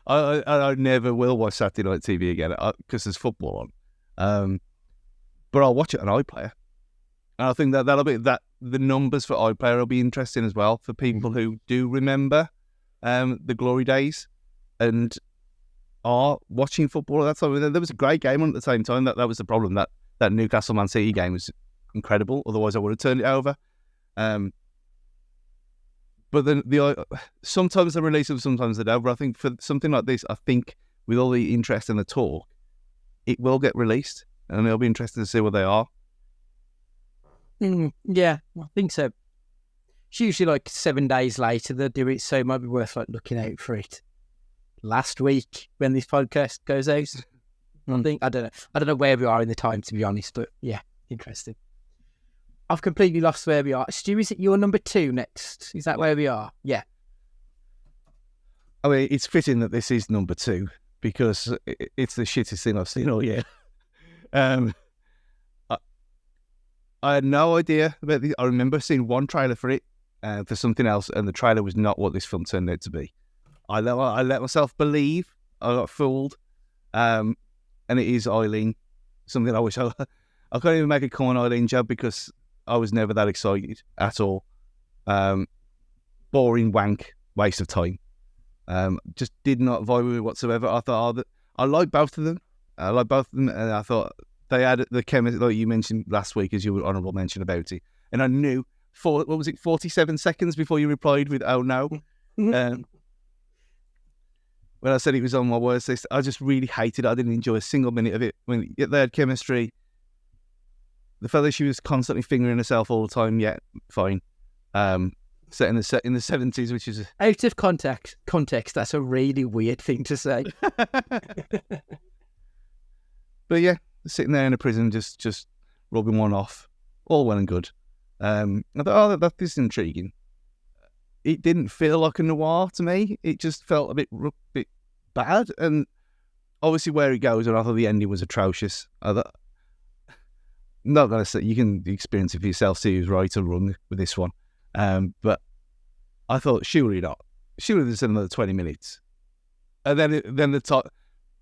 I never will watch Saturday night TV again because there's football on. But I'll watch it on iPlayer. And I think that'll be the numbers for iPlayer will be interesting as well for people who do remember the glory days and are watching football at that time. There was a great game on at the same time. That was the problem. That Newcastle Man City game was incredible. Otherwise, I would have turned it over. But then sometimes they release them, sometimes they don't. But I think for something like this, I think with all the interest and the talk, it will get released, and it'll be interesting to see what they are. Yeah, I think so. It's usually like 7 days later they do it, so it might be worth like looking out for it last week when this podcast goes out. I don't know where we are in the time, to be honest, but yeah, interesting. I've completely lost where we are. Stu, is it your number 2 next? Is that where we are? Yeah. I mean, it's fitting that this is number 2 because it's the shittest thing I've seen all year. I had no idea about this. I remember seeing one trailer for it for something else, and the trailer was not what this film turned out to be. I let myself believe. I got fooled. And it is Eileen. Something I wish I can't even make a common Eileen joke because I was never that excited at all. Boring wank, waste of time. Just did not vibe with it whatsoever. I thought I like both of them. And I thought they had the chemistry, like you mentioned last week, as your honourable mention about it. And I knew 47 seconds before you replied with "Oh no." When I said it was on my worst list, I just really hated it. I didn't enjoy a single minute of it. When they had chemistry, the fact that she was constantly fingering herself all the time, yeah, fine. Set in the 70s, which is out of context. That's a really weird thing to say. But yeah, sitting there in a prison, just rubbing one off, all well and good. I thought, that is intriguing. It didn't feel like a noir to me. It just felt a bit bad, and obviously where it goes, and I thought the ending was atrocious. Not gonna say, you can experience it for yourself, see who's right or wrong with this one. But I thought, surely not. Surely there's another 20 minutes. And then the top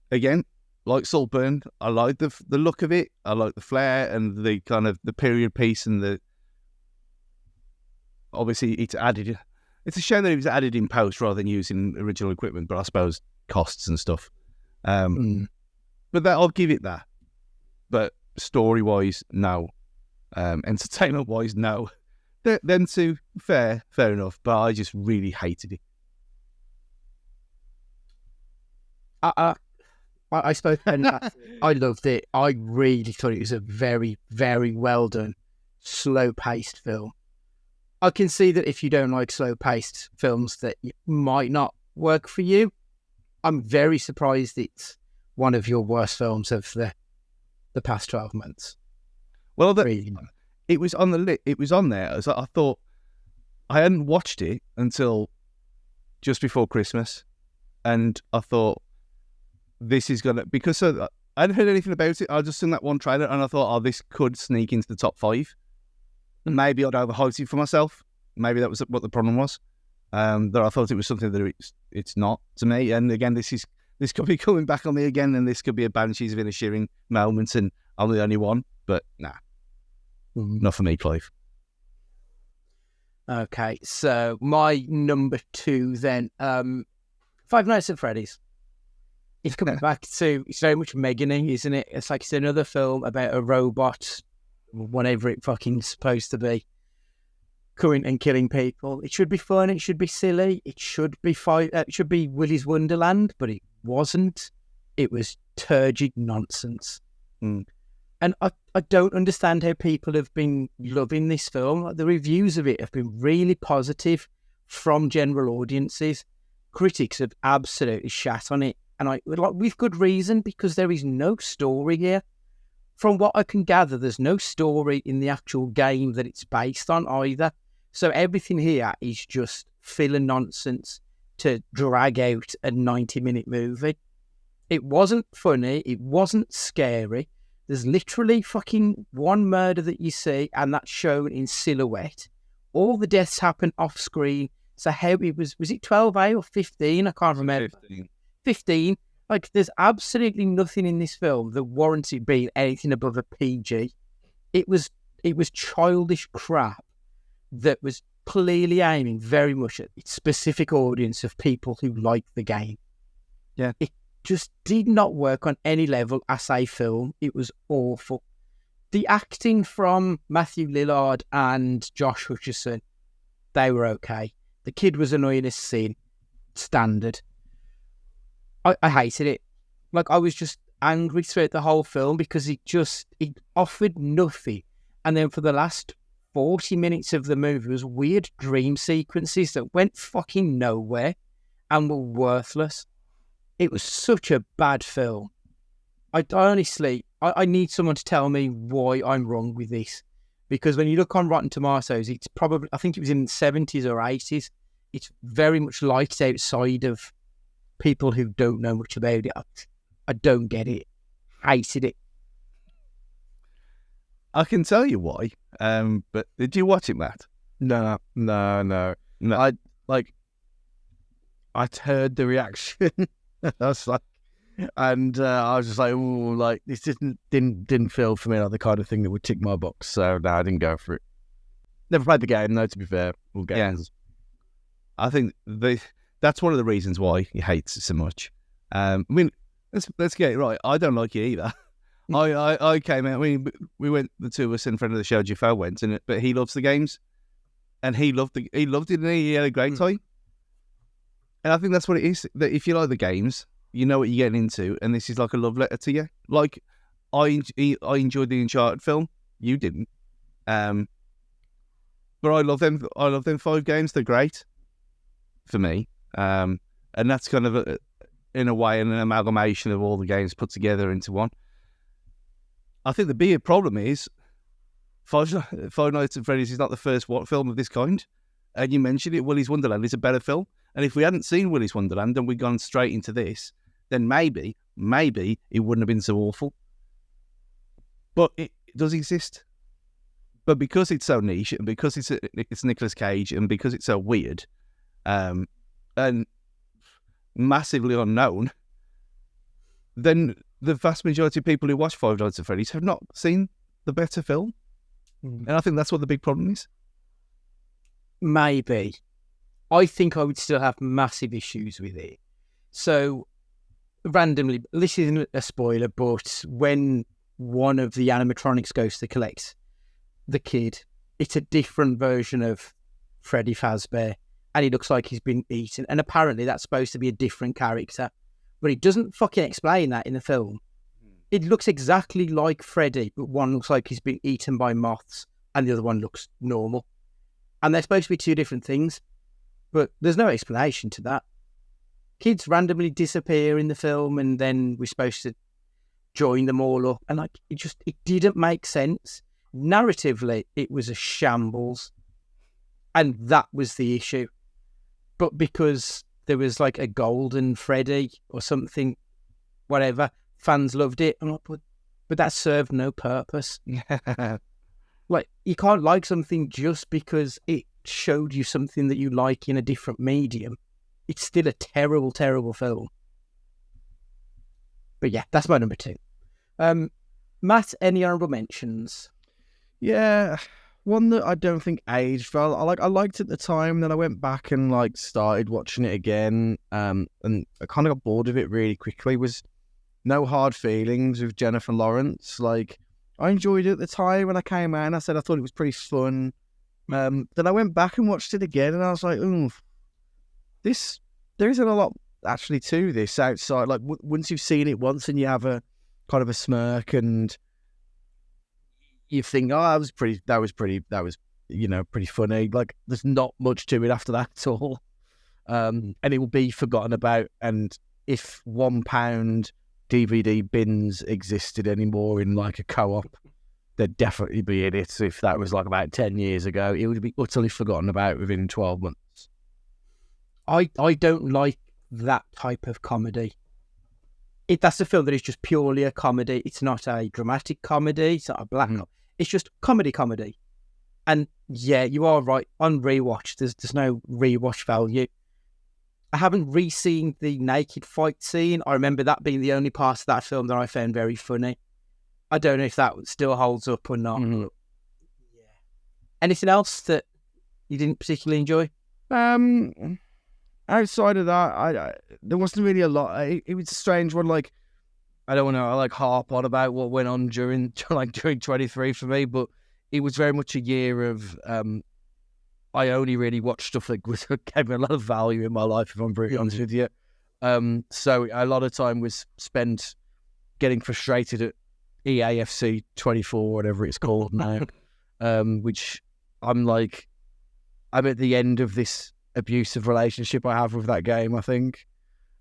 again, like Saltburn, I like the look of it. I like the flair and the kind of the period piece and obviously it's added. It's a shame that it was added in post rather than using original equipment, but I suppose costs and stuff. But I'll give it that. But story-wise, no. Entertainment-wise, no. Them two, fair enough, but I just really hated it. I suppose I loved it. I really thought it was a very, very well done, slow-paced film. I can see that if you don't like slow-paced films, that it might not work for you. I'm very surprised it's one of your worst films of the past 12 months. Well, Really. it was on the it was on there. I thought I hadn't watched it until just before Christmas, and I thought this is gonna, because I hadn't heard anything about it. I just seen that one trailer, and I thought, oh, this could sneak into the top 5. Maybe I'd overhyped it for myself. Maybe that was what the problem was. That I thought it was something that it's not to me. And again, this could be coming back on me again, and this could be a Banshees of Inisherin moment, and I'm the only one. But nah, not for me, Clive. Okay, so my number 2 then, Five Nights at Freddy's. It's coming back to, it's very much Megan-y, isn't it? It's like it's another film about a robot, whatever it fucking supposed to be, coming and killing people. It should be fun, it should be silly, it should be Willy's Wonderland, but it wasn't. It was turgid nonsense. And I don't understand how people have been loving this film. Like, the reviews of it have been really positive from general audiences. Critics have absolutely shat on it, and with good reason, because there is no story here. From what I can gather, there's no story in the actual game that it's based on either. So everything here is just filler nonsense to drag out a 90-minute movie. It wasn't funny. It wasn't scary. There's literally fucking one murder that you see, and that's shown in silhouette. All the deaths happen off screen. So how it was it 12A or 15? I can't remember. 15. Like, there's absolutely nothing in this film that warrants it being anything above a PG. It was childish crap that was clearly aiming very much at its specific audience of people who like the game. Yeah. It just did not work on any level as a film. It was awful. The acting from Matthew Lillard and Josh Hutcherson, they were okay. The kid was annoying as sin. Standard. I hated it. Like, I was just angry throughout the whole film because it offered nothing. And then for the last 40 minutes of the movie was weird dream sequences that went fucking nowhere and were worthless. It was such a bad film. I honestly need someone to tell me why I'm wrong with this. Because when you look on Rotten Tomatoes, it's probably, I think it was in the 70s or 80s. It's very much liked outside of people who don't know much about it. I don't get it. Hated it. I can tell you why. But did you watch it, Matt? No. I'd heard the reaction. I was like, and I was just like, ooh, like, this didn't feel for me like the kind of thing that would tick my box. So no, I didn't go for it. Never played the game, though. To be fair, all games. I think that's one of the reasons why he hates it so much. I mean, let's get it right. I don't like it either. I came out. We went, the two of us, and friend of the show, Jafar, went in it, but he loves the games, and he loved it. And he had a great time. And I think that's what it is. That if you like the games, you know what you're getting into, and this is like a love letter to you. Like, I enjoyed the Uncharted film. You didn't, but I love them. I love them 5 games. They're great for me, and that's kind of in a way an amalgamation of all the games put together into one. I think the bigger problem is Five Nights at Freddy's is not the first film of this kind. And you mentioned it, Willy's Wonderland is a better film. And if we hadn't seen Willy's Wonderland and we'd gone straight into this, then maybe it wouldn't have been so awful. But it does exist. But because it's so niche, and because it's Nicolas Cage, and because it's so weird, and massively unknown, then the vast majority of people who watch Five Nights at Freddy's have not seen the better film. And I think that's what the big problem is. Maybe. I think I would still have massive issues with it. So, randomly, this isn't a spoiler, but when one of the animatronics goes to collect the kid, it's a different version of Freddy Fazbear, and he looks like he's been eaten. And apparently that's supposed to be a different character, but it doesn't fucking explain that in the film. It looks exactly like Freddy, but one looks like he's been eaten by moths, and the other one looks normal. And they're supposed to be two different things, but there's no explanation to that. Kids randomly disappear in the film, and then we're supposed to join them all up. And like, it didn't make sense. Narratively, it was a shambles. And that was the issue. But because there was like a golden Freddy or something, whatever, fans loved it. I'm like, but that served no purpose. Like, you can't like something just because it showed you something that you like in a different medium. It's still a terrible, terrible film. But yeah, that's my number 2. Matt, any honourable mentions? Yeah, one that I don't think aged well. I liked it at the time, then I went back and like started watching it again, and I kind of got bored of it really quickly. Was No Hard Feelings with Jennifer Lawrence. Like, I enjoyed it at the time when I came out, and I said I thought it was pretty fun. Then I went back and watched it again, and I was like, there isn't a lot actually to this outside. Like, once you've seen it once and you have a kind of a smirk and you think, oh, that was pretty funny. Like, there's not much to it after that at all. And it will be forgotten about. And if £1 DVD bins existed anymore in like a co-op, they'd definitely be in it. If that was like about 10 years ago, it would be utterly forgotten about within 12 months. I don't like that type of comedy. That's a film that is just purely a comedy. It's not a dramatic comedy. It's not a black. It's just comedy. And yeah, you are right. On rewatch, there's no rewatch value. I haven't re-seen the naked fight scene. I remember that being the only part of that film that I found very funny. I don't know if that still holds up or not. Mm-hmm. Yeah. Anything else that you didn't particularly enjoy? Outside of that, there wasn't really a lot. It was a strange one. Like, I don't want to like harp on about what went on during 23 for me, but it was very much a year of I only really watched stuff that gave me a lot of value in my life, if I'm brutally honest with you. So a lot of time was spent getting frustrated at EAFC 24, whatever it's called now, which I'm at the end of this abusive relationship I have with that game, I think.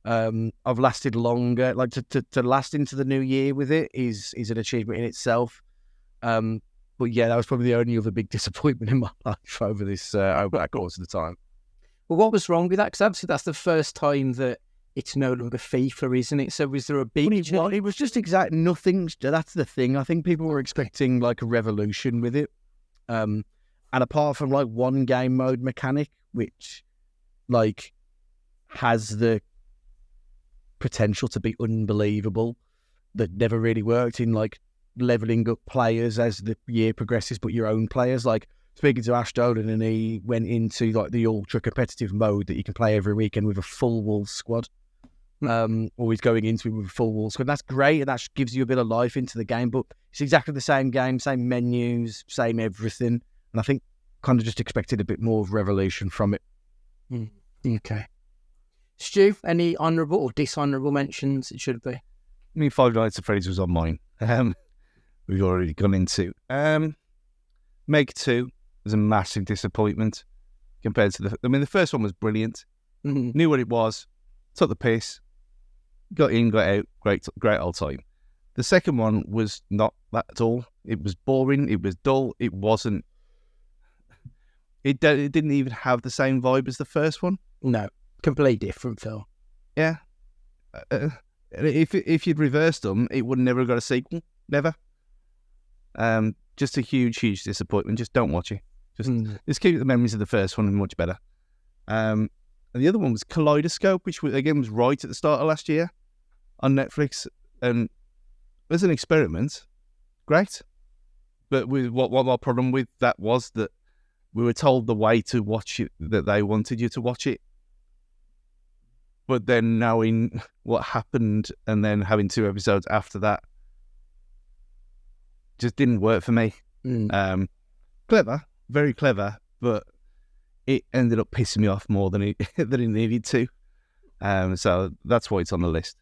I've lasted longer. Like, to last into the new year with it is an achievement in itself. But yeah, that was probably the only other big disappointment in my life over that course of the time. Well, what was wrong with that? Because obviously that's the first time that it's no longer FIFA, isn't it? So was there a big... It was just nothing. That's the thing. I think people were expecting like a revolution with it. And apart from like one game mode mechanic, which like has the potential to be unbelievable, that never really worked in like leveling up players as the year progresses, but your own players. Like, speaking to Ash Dolan, and he went into like the ultra competitive mode that you can play every weekend with a full Wolves squad. Always going into it with a full Wolves squad. That's great, and that gives you a bit of life into the game, but it's exactly the same game, same menus, same everything. And I think kind of just expected a bit more of revolution from it. Okay. Stu, any honourable or dishonourable mentions? It should be. I mean, Five Nights at Freddy's was on mine. We've already gone into. Meg 2 was a massive disappointment compared to the first one was brilliant. Mm-hmm. Knew what it was, took the piss, got in, got out, great old time. The second one was not that at all. It was boring, it was dull, it wasn't... It didn't even have the same vibe as the first one. No, completely different film. Yeah. If you'd reversed them, it would never have got a Sequel. Never. Just a huge disappointment. Just don't watch it. Just keep the memories of the first one much better. And the other one was Kaleidoscope, which again was right at the start of last year on Netflix. And as an experiment, great. But with what my problem with that was that we were told the way to watch it, that they wanted you to watch it. But then knowing what happened and then having 2 episodes after that just didn't work for me. Clever, very clever, but it ended up pissing me off more than it needed to. So that's why it's on the list.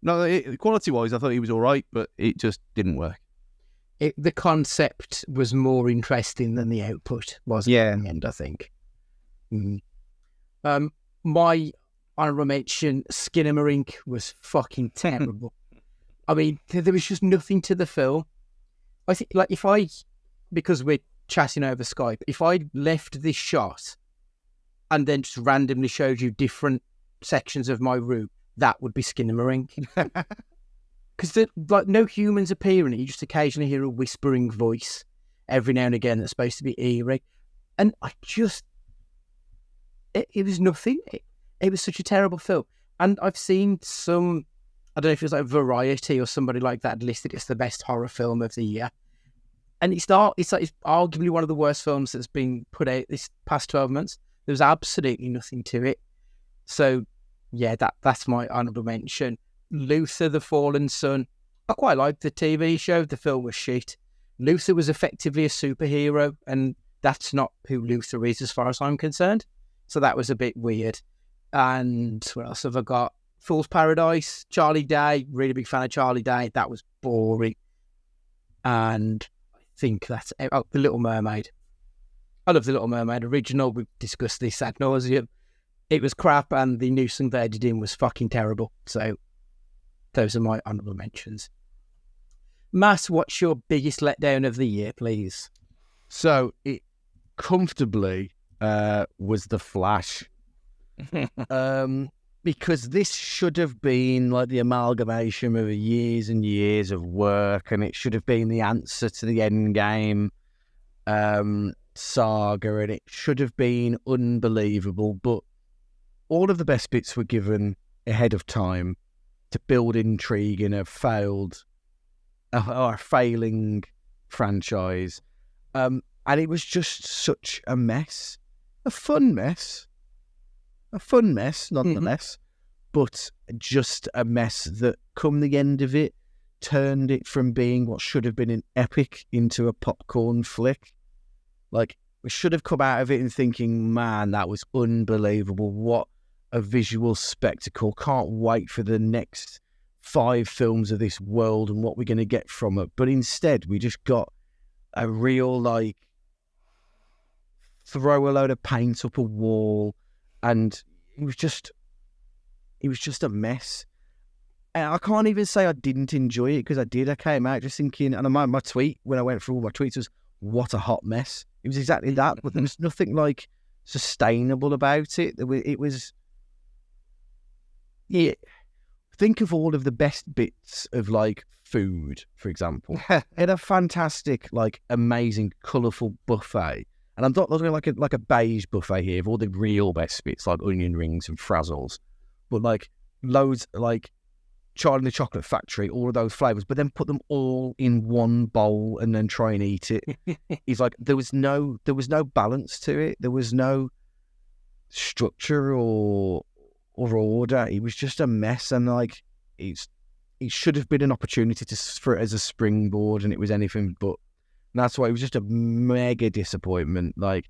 No, quality-wise, I thought it was all right, but it just didn't work. the concept was more interesting than the output was. Yeah. In the end, I think. My honorable mention, Skinamarink, was fucking terrible. I mean, there was just nothing to the film. I think, like, because we're chatting over Skype, if I left this shot and then just randomly showed you different sections of my room, that would be Skinamarink. Because like no humans appear in it. You just occasionally hear a whispering voice every now and again that's supposed to be eerie. And I just... It was nothing. It was such a terrible film. And I've seen some... I don't know if it was like Variety or somebody like that listed it as the best horror film of the year. And it's arguably one of the worst films that's been put out this past 12 months. There was absolutely nothing to it. So, yeah, that's my honourable mention. Luther, the Fallen Son. I quite liked the TV show. The film was shit. Luther was effectively a superhero, and that's not who Luther is as far as I'm concerned. So that was a bit weird. And what else have I got? Fool's Paradise, Charlie Day. Really big fan of Charlie Day. That was boring. And I think that's... Oh, The Little Mermaid. I love The Little Mermaid original. We've discussed this ad nauseum. It was crap, and the new song they edited in was fucking terrible. So those are my honourable mentions. Mass, what's your biggest letdown of the year, please? So it comfortably was The Flash. Because this should have been like the amalgamation of years and years of work, and it should have been the answer to the Endgame saga, and it should have been unbelievable. But all of the best bits were given ahead of time to build intrigue in a failing franchise. And it was just such a mess. A fun mess, nonetheless, but just a mess that, come the end of it, turned it from being what should have been an epic into a popcorn flick. Like, we should have come out of it and thinking, man, that was unbelievable. What a visual spectacle. Can't wait for the next 5 films of this world and what we're going to get from it. But instead, we just got a real, like, throw a load of paint up a wall, and it was just a mess. And I can't even say I didn't enjoy it, because I did. I came out just thinking, and my tweet, when I went through all my tweets, was, what a hot mess. It was exactly that, but there was nothing, like, sustainable about it. It was... Yeah. Think of all of the best bits of, like, food, for example. It had a fantastic, like, amazing, colourful buffet. And I'm not looking like a beige buffet here of all the real best bits, like onion rings and frazzles, but like loads, like Charlie and the Chocolate Factory, all of those flavours, but then put them all in one bowl and then try and eat it. He's like, there was no balance to it. There was no structure or order. It was just a mess, and like it should have been an opportunity for it as a springboard, and it was anything but. And that's why it was just a mega disappointment. Like,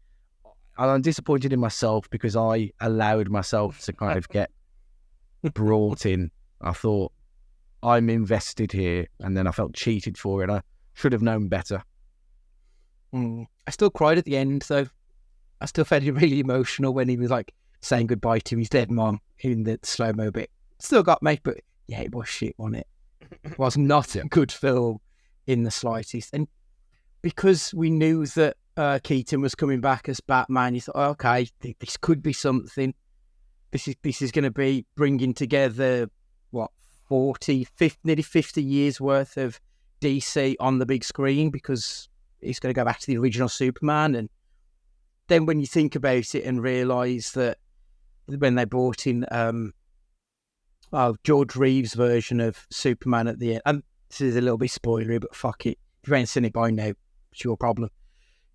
I'm disappointed in myself because I allowed myself to kind of get brought in. I thought, I'm invested here, and then I felt cheated for it. I should have known better. I still cried at the end, though. I still found it really emotional when he was like saying goodbye to his dead mom in the slow-mo bit. Still got me, but yeah, it was shit, wasn't it? It was not a good film in the slightest. And because we knew that Keaton was coming back as Batman, you thought, oh, okay, this could be something. This is going to be bringing together, what, 50, nearly 50 years worth of DC on the big screen, because it's going to go back to the original Superman. And then when you think about it and realise that when they brought in George Reeves' version of Superman at the end, and this is a little bit spoilery, but fuck it. If you ain't seen it by now, it's your problem.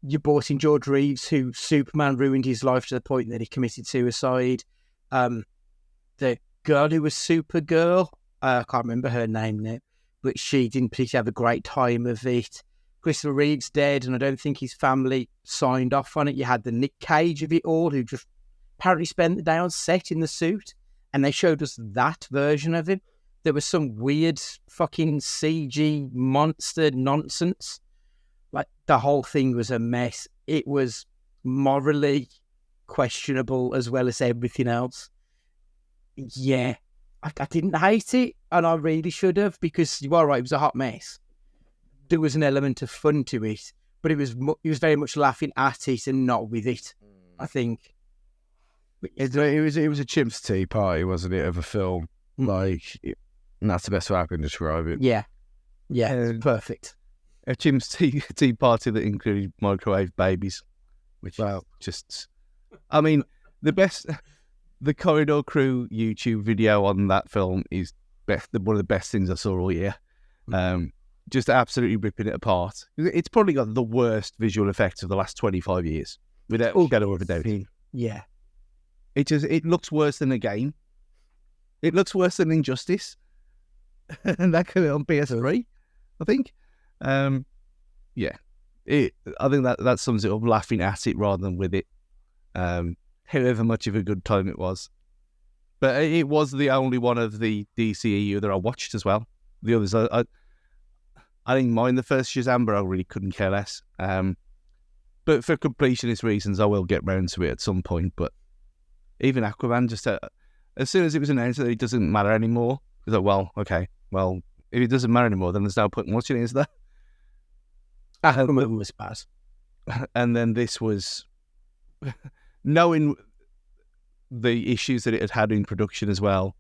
You brought in George Reeves, who Superman ruined his life to the point that he committed suicide. The girl who was Supergirl, I can't remember her name now, but she didn't particularly have a great time of it. Christopher Reeve's dead, and I don't think his family signed off on it. You had the Nick Cage of it all, who just apparently spent the day on set in the suit, and they showed us that version of him. There was some weird fucking CG monster nonsense like the whole thing was a mess. It was morally questionable as well as everything else. Yeah, I didn't hate it, and I really should have, because you are right, it was a hot mess. There was an element of fun to it, but it was very much laughing at it and not with it, I think. It was a chimps tea party, wasn't it, of a film? And that's the best way I can describe it. Yeah, it's perfect. A chimps tea party that included microwave babies, which I mean, the Corridor Crew YouTube video on that film is one of the best things I saw all year. Just absolutely ripping it apart. It's probably got the worst visual effects of the last 25 years, without a shadow of a doubt. Yeah. It looks worse than a game. It looks worse than Injustice. And that came out on PS3, I think. I think that sums it up, laughing at it rather than with it. However much of a good time it was. But it was the only one of the DCEU that I watched as well. The others, I didn't mind the first Shazam, but I really couldn't care less. But for completionist reasons, I will get round to it at some point. But even Aquaman, just as soon as it was announced that it doesn't matter anymore, I was like, well, okay. Well, if it doesn't matter anymore, then there's no point in watching it, is there? Aquaman was bad. And then this was... knowing the issues that it had in production as well,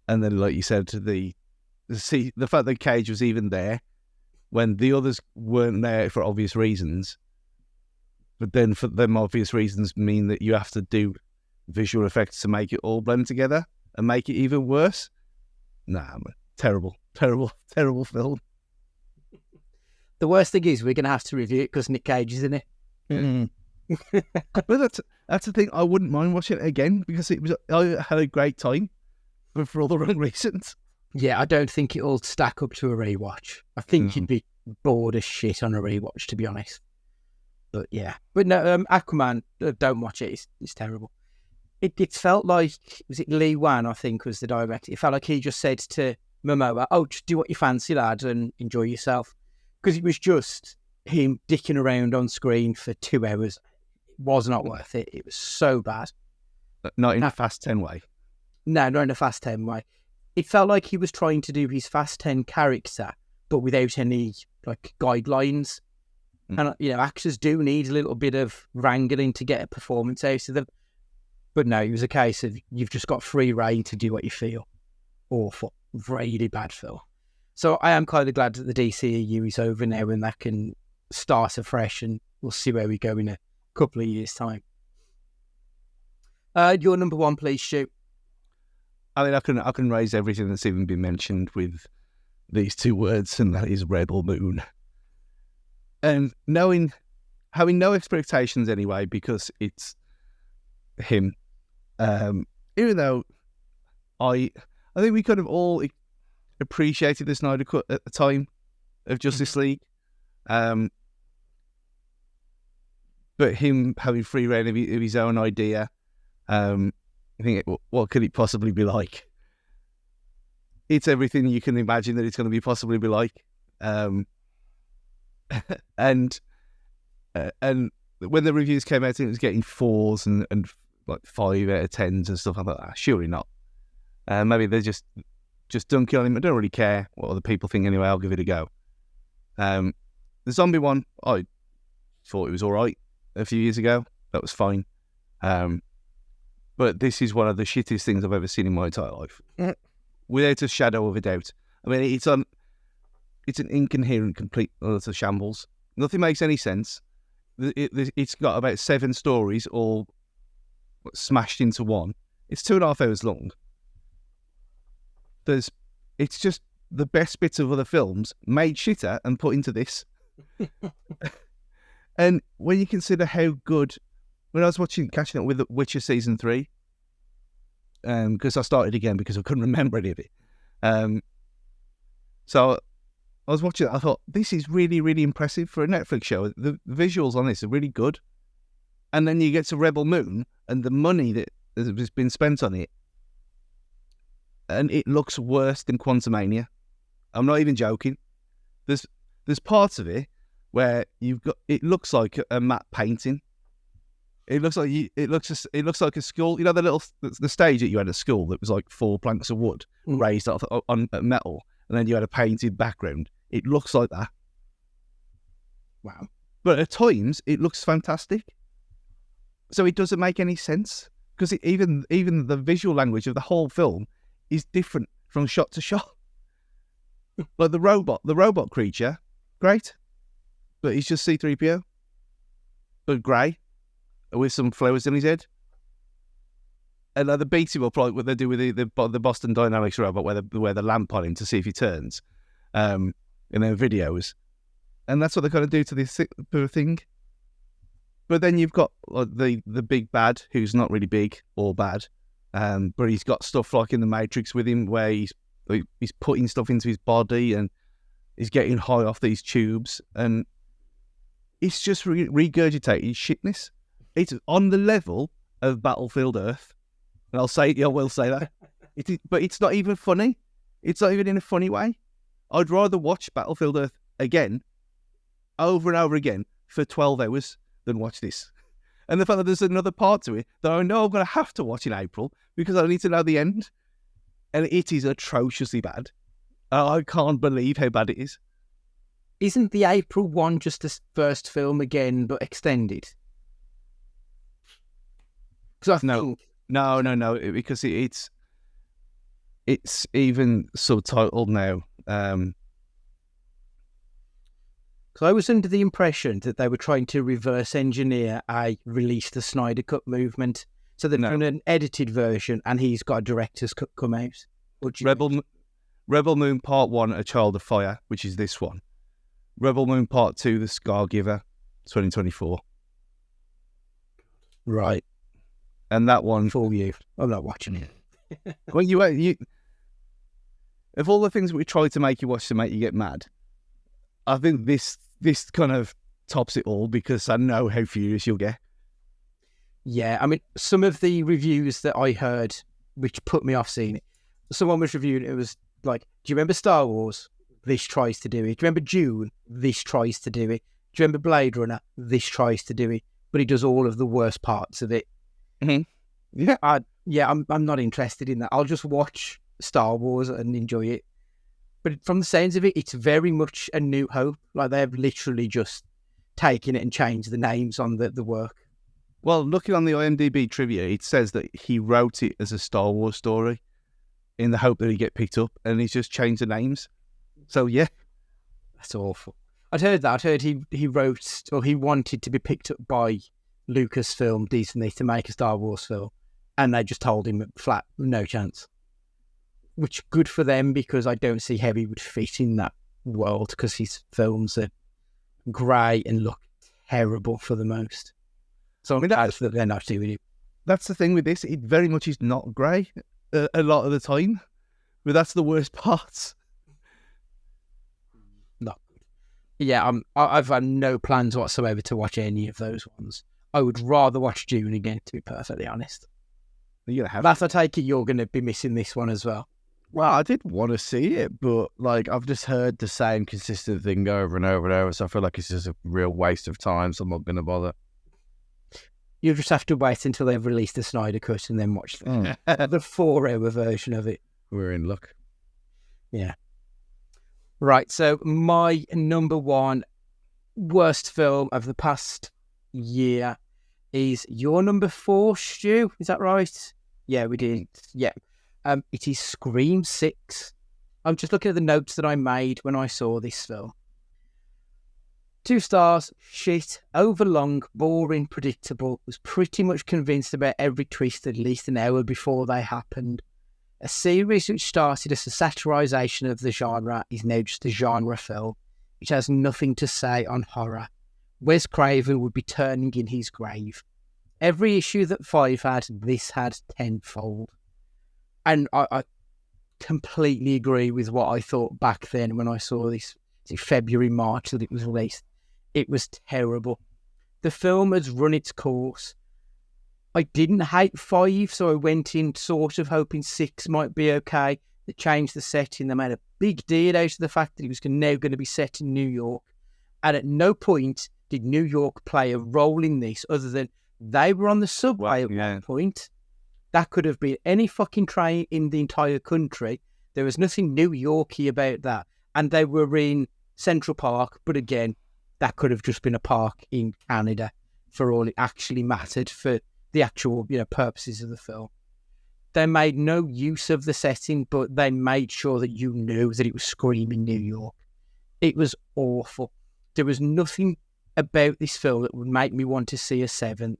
and then, like you said, the fact that Cage was even there when the others weren't there for obvious reasons, but then for them obvious reasons mean that you have to do visual effects to make it all blend together and make it even worse. Nah, man. Terrible film. The worst thing is we're going to have to review it because Nick Cage is in it. But that's the thing. I wouldn't mind watching it again because I had a great time, but for all the wrong reasons. Yeah, I don't think it'll stack up to a rewatch. I think you'd be bored as shit on a rewatch, to be honest. But yeah, but no, Aquaman, don't watch it. It's terrible. It felt like, was it Lee Wan, I think, was the director. It felt like he just said to Momoa, "Oh, just do what you fancy, lad, and enjoy yourself," because it was just him dicking around on screen for 2 hours. It was not worth it. It was so bad. Not in a Fast 10 way. No, not in a Fast 10 way. It felt like he was trying to do his Fast 10 character, but without any guidelines. And actors do need a little bit of wrangling to get a performance out of them. But no, it was a case of you've just got free rein to do what you feel. Awful, really bad film. So I am kind of glad that the DCEU is over now and that can start afresh, and we'll see where we go in a couple of years' time. Your number one, please, Stu. I mean, I can raise everything that's even been mentioned with these two words, and that is Rebel Moon. And having no expectations anyway, because it's him. Even though I think we kind of all appreciated the Snyder Cut at the time of Justice League. But him having free reign of his own idea, I think, what could it possibly be like? It's everything you can imagine that it's going to be possibly be like. And when the reviews came out, it was getting 4s and like 5 out of 10s and stuff. I thought, surely not. Maybe they're just dunking on him. I don't really care what other people think anyway. I'll give it a go. The zombie one, I thought it was all right a few years ago. That was fine. But this is one of the shittiest things I've ever seen in my entire life, without a shadow of a doubt. I mean, it's an incoherent, complete utter shambles. Nothing makes any sense. It's got about 7 stories all smashed into one. It's 2.5 hours long. It's just the best bits of other films made shitter and put into this. And when you consider how good, when I was catching up with The Witcher Season 3, because I started again because I couldn't remember any of it. So I was watching it, I thought, this is really, really impressive for a Netflix show. The visuals on this are really good. And then you get to Rebel Moon and the money that has been spent on it, and it looks worse than Quantumania. I'm not even joking. There's parts of it where you've got it looks like a matte painting. It looks like it looks like a school. You know the stage that you had at school that was like 4 planks of wood raised up on metal, and then you had a painted background. It looks like that. Wow. But at times it looks fantastic. So it doesn't make any sense because even the visual language of the whole film is different from shot to shot. Like the robot creature, great, but he's just C-3PO, but grey, with some flowers in his head. And the beat him up like what they do with the Boston Dynamics robot, where they wear the lamp on him to see if he turns, in their videos, and that's what they're going to do to this thing. But then you've got the big bad, who's not really big or bad, but he's got stuff like in the Matrix with him, where he's putting stuff into his body and he's getting high off these tubes, and it's just regurgitating shitness. It's on the level of Battlefield Earth, and I will say that. But it's not even funny. It's not even in a funny way. I'd rather watch Battlefield Earth again, over and over again, for 12 hours than watch this. And the fact that there's another part to it that I know I'm going to have to watch in April because I need to know the end. And it is atrociously bad. I can't believe how bad it is. Isn't the April one just the first film again, but extended? Because No, because it's even subtitled now. Because I was under the impression that they were trying to reverse engineer a release the Snyder Cut movement. So they've done an edited version, and he's got a director's cut come out. Rebel Moon Part 1, A Child of Fire, which is this one. Rebel Moon Part 2, The Scar Giver, 2024. Right. And that one... For you. I'm not watching it. Well, you... Of all the things we try to make you watch to make you get mad, I think this kind of tops it all because I know how furious you'll get. Yeah, I mean, some of the reviews that I heard, which put me off seeing it, someone was reviewing it, was like, do you remember Star Wars? This tries to do it. Do you remember Dune? This tries to do it. Do you remember Blade Runner? This tries to do it. But he does all of the worst parts of it. Mm-hmm. Yeah. I'm not interested in that. I'll just watch Star Wars and enjoy it. But from the sounds of it, it's very much A New Hope. Like they've literally just taken it and changed the names on the work. Well, looking on the IMDb trivia, it says that he wrote it as a Star Wars story in the hope that he'd get picked up, and he's just changed the names. So, yeah. That's awful. I'd heard that. I'd heard he wrote, or he wanted to be picked up by Lucasfilm, Disney, to make a Star Wars film, and they just told him flat, no chance. Which, good for them, because I don't see how he would fit in that world, because his films are grey and look terrible for the most. So I'm glad that they're not doing it. That's the thing with this. It very much is not grey a lot of the time, but that's the worst part. Not good. Yeah, I've had no plans whatsoever to watch any of those ones. I would rather watch Dune again, to be perfectly honest. You're gonna have Matt, I take it you're going to be missing this one as well. Well, I did want to see it, but like I've just heard the same consistent thing over and over and over, so I feel like it's just a real waste of time, so I'm not going to bother. You'll just have to wait until they've released the Snyder Cut and then watch the 4-hour version of it. We're in luck. Yeah. Right, so my number one worst film of the past year is your number 4, Stu. Is that right? Yeah, we did. Yeah. It is Scream 6. I'm just looking at the notes that I made when I saw this film. 2 stars, shit, overlong, boring, predictable, was pretty much convinced about every twist at least an hour before they happened. A series which started as a satirisation of the genre is now just a genre film, which has nothing to say on horror. Wes Craven would be turning in his grave. Every issue that 5 had, this had tenfold. And I completely agree with what I thought back then when I saw this. February, March that it was released. It was terrible. The film has run its course. I didn't hate 5, so I went in sort of hoping 6 might be okay. They changed the setting. They made a big deal out of the fact that it was now going to be set in New York. And at no point did New York play a role in this other than they were on the subway at one point. That could have been any fucking train in the entire country. There was nothing New Yorky about that. And they were in Central Park, but again, that could have just been a park in Canada for all it actually mattered for the actual, purposes of the film. They made no use of the setting, but they made sure that you knew that it was screaming New York. It was awful. There was nothing about this film that would make me want to see a seventh.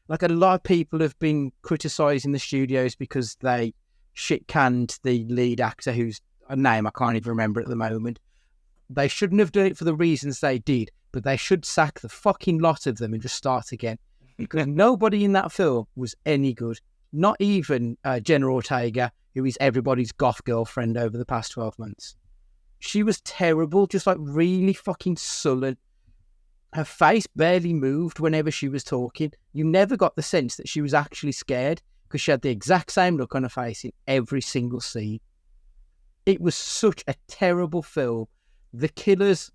Like, a lot of people have been criticising the studios because they shit-canned the lead actor, whose name I can't even remember at the moment. They shouldn't have done it for the reasons they did, but they should sack the fucking lot of them and just start again. Because nobody in that film was any good. Not even Jenna Ortega, who is everybody's goth girlfriend over the past 12 months. She was terrible, just like really fucking sullen. Her face barely moved whenever she was talking. You never got the sense that she was actually scared because she had the exact same look on her face in every single scene. It was such a terrible film. The killers,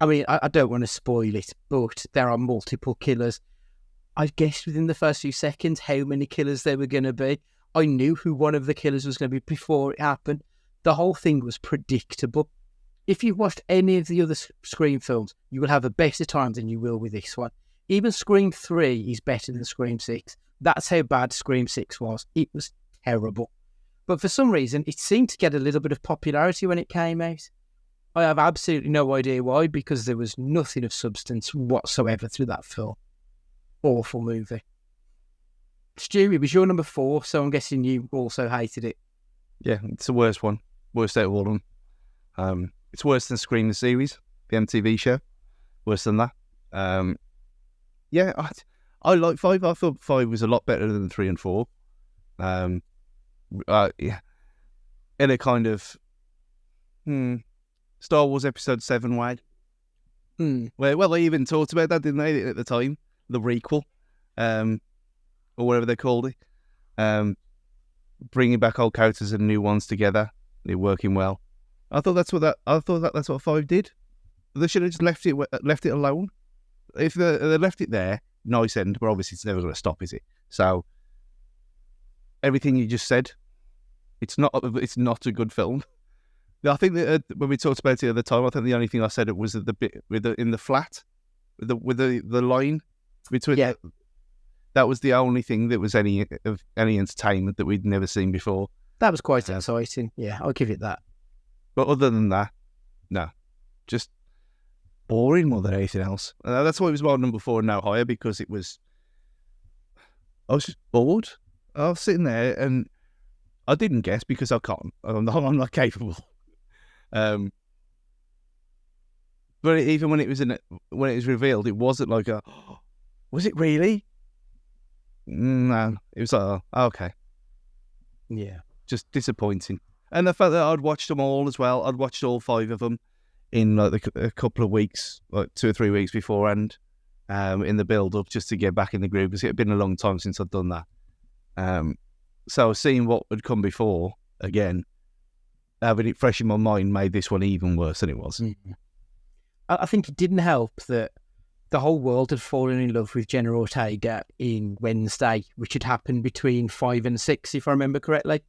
I mean, I don't want to spoil it, but there are multiple killers. I guessed within the first few seconds how many killers there were going to be. I knew who one of the killers was going to be before it happened. The whole thing was predictable. If you've watched any of the other Scream films, you will have a better time than you will with this one. Even Scream 3 is better than Scream 6. That's how bad Scream 6 was. It was terrible. But for some reason, it seemed to get a little bit of popularity when it came out. I have absolutely no idea why, because there was nothing of substance whatsoever through that film. Awful movie. Stu, it was your number 4, so I'm guessing you also hated it. Yeah, it's the worst one. Worst out of all of them. It's worse than Scream the series, the MTV show. Worse than that. Yeah, I like 5. I thought 5 was a lot better than 3 and 4. Yeah. In a kind of Star Wars Episode 7 way. Well, they even talked about that, didn't they, at the time? The requel, or whatever they called it. Bringing back old characters and new ones together. They're working well. I thought that's what 5 did. They should have just left it alone. If they left it there, nice end, but obviously it's never going to stop, is it? So everything you just said, it's not a good film. I think that when we talked about it at the time, I think the only thing I said it was the bit in the flat with the line between. Yeah. That was the only thing that was any entertainment that we'd never seen before. That was quite exciting. Yeah, I'll give it that. But other than that, no, just boring more than anything else. That's why it was my number 4 and no higher, because I was just bored. I was sitting there and I didn't guess because I can't. I'm not capable. But even when it was revealed, it wasn't like was it really? No, it was like, okay. Yeah. Just disappointing. And the fact that I'd watched them all as well. I'd watched all 5 of them in like a couple of weeks, like 2 or 3 weeks beforehand, in the build-up, just to get back in the groove, because it had been a long time since I'd done that. So seeing what had come before, again, having it fresh in my mind made this one even worse than it was. Mm-hmm. I think it didn't help that the whole world had fallen in love with Jenna Ortega in Wednesday, which had happened between 5 and 6, if I remember correctly.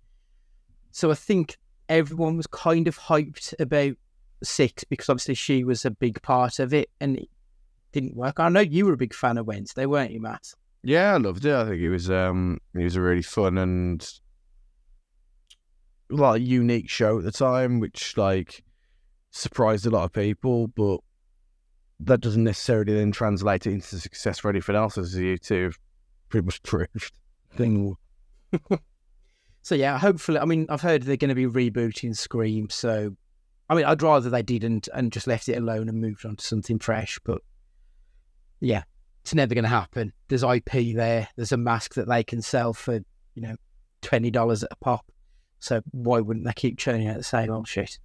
So I think everyone was kind of hyped about 6 because obviously she was a big part of it, and it didn't work. I know you were a big fan of Wednesday, weren't you, Matt? Yeah, I loved it. I think it was a really fun and like unique show at the time, which like surprised a lot of people, but that doesn't necessarily then translate it into success for anything else, as you two have pretty much proved. So yeah, hopefully, I mean, I've heard they're going to be rebooting Scream, so I mean, I'd rather they didn't and just left it alone and moved on to something fresh, but yeah, it's never going to happen. There's IP there. There's a mask that they can sell for, $20 a pop. So why wouldn't they keep churning out the same old shit?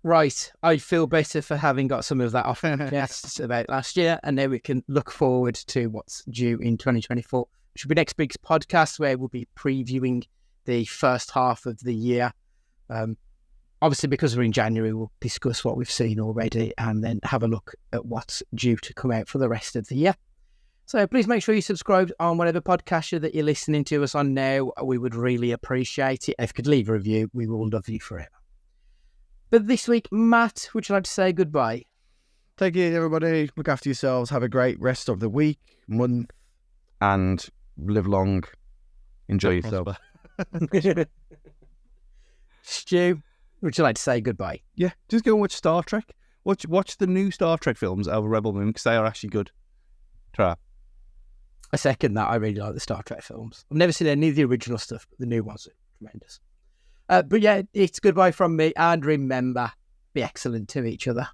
Right, I feel better for having got some of that off my chest about last year, and now we can look forward to what's due in 2024, which will be next week's podcast, where we'll be previewing the first half of the year. obviously, because we're in January, we'll discuss what we've seen already and then have a look at what's due to come out for the rest of the year. So please make sure you subscribe on whatever podcaster that you're listening to us on now. We would really appreciate it. If you could leave a review, we will love you forever. But this week, Matt, would you like to say goodbye? Take it, everybody. Look after yourselves. Have a great rest of the week, month, and live long. Enjoy yourself. Stu, would you like to say goodbye? Yeah, just go and watch Star Trek. Watch the new Star Trek films over Rebel Moon because they are actually good. Try. I second that. I really like the Star Trek films. I've never seen any of the original stuff, but the new ones are tremendous. But yeah, it's goodbye from me. And remember, be excellent to each other.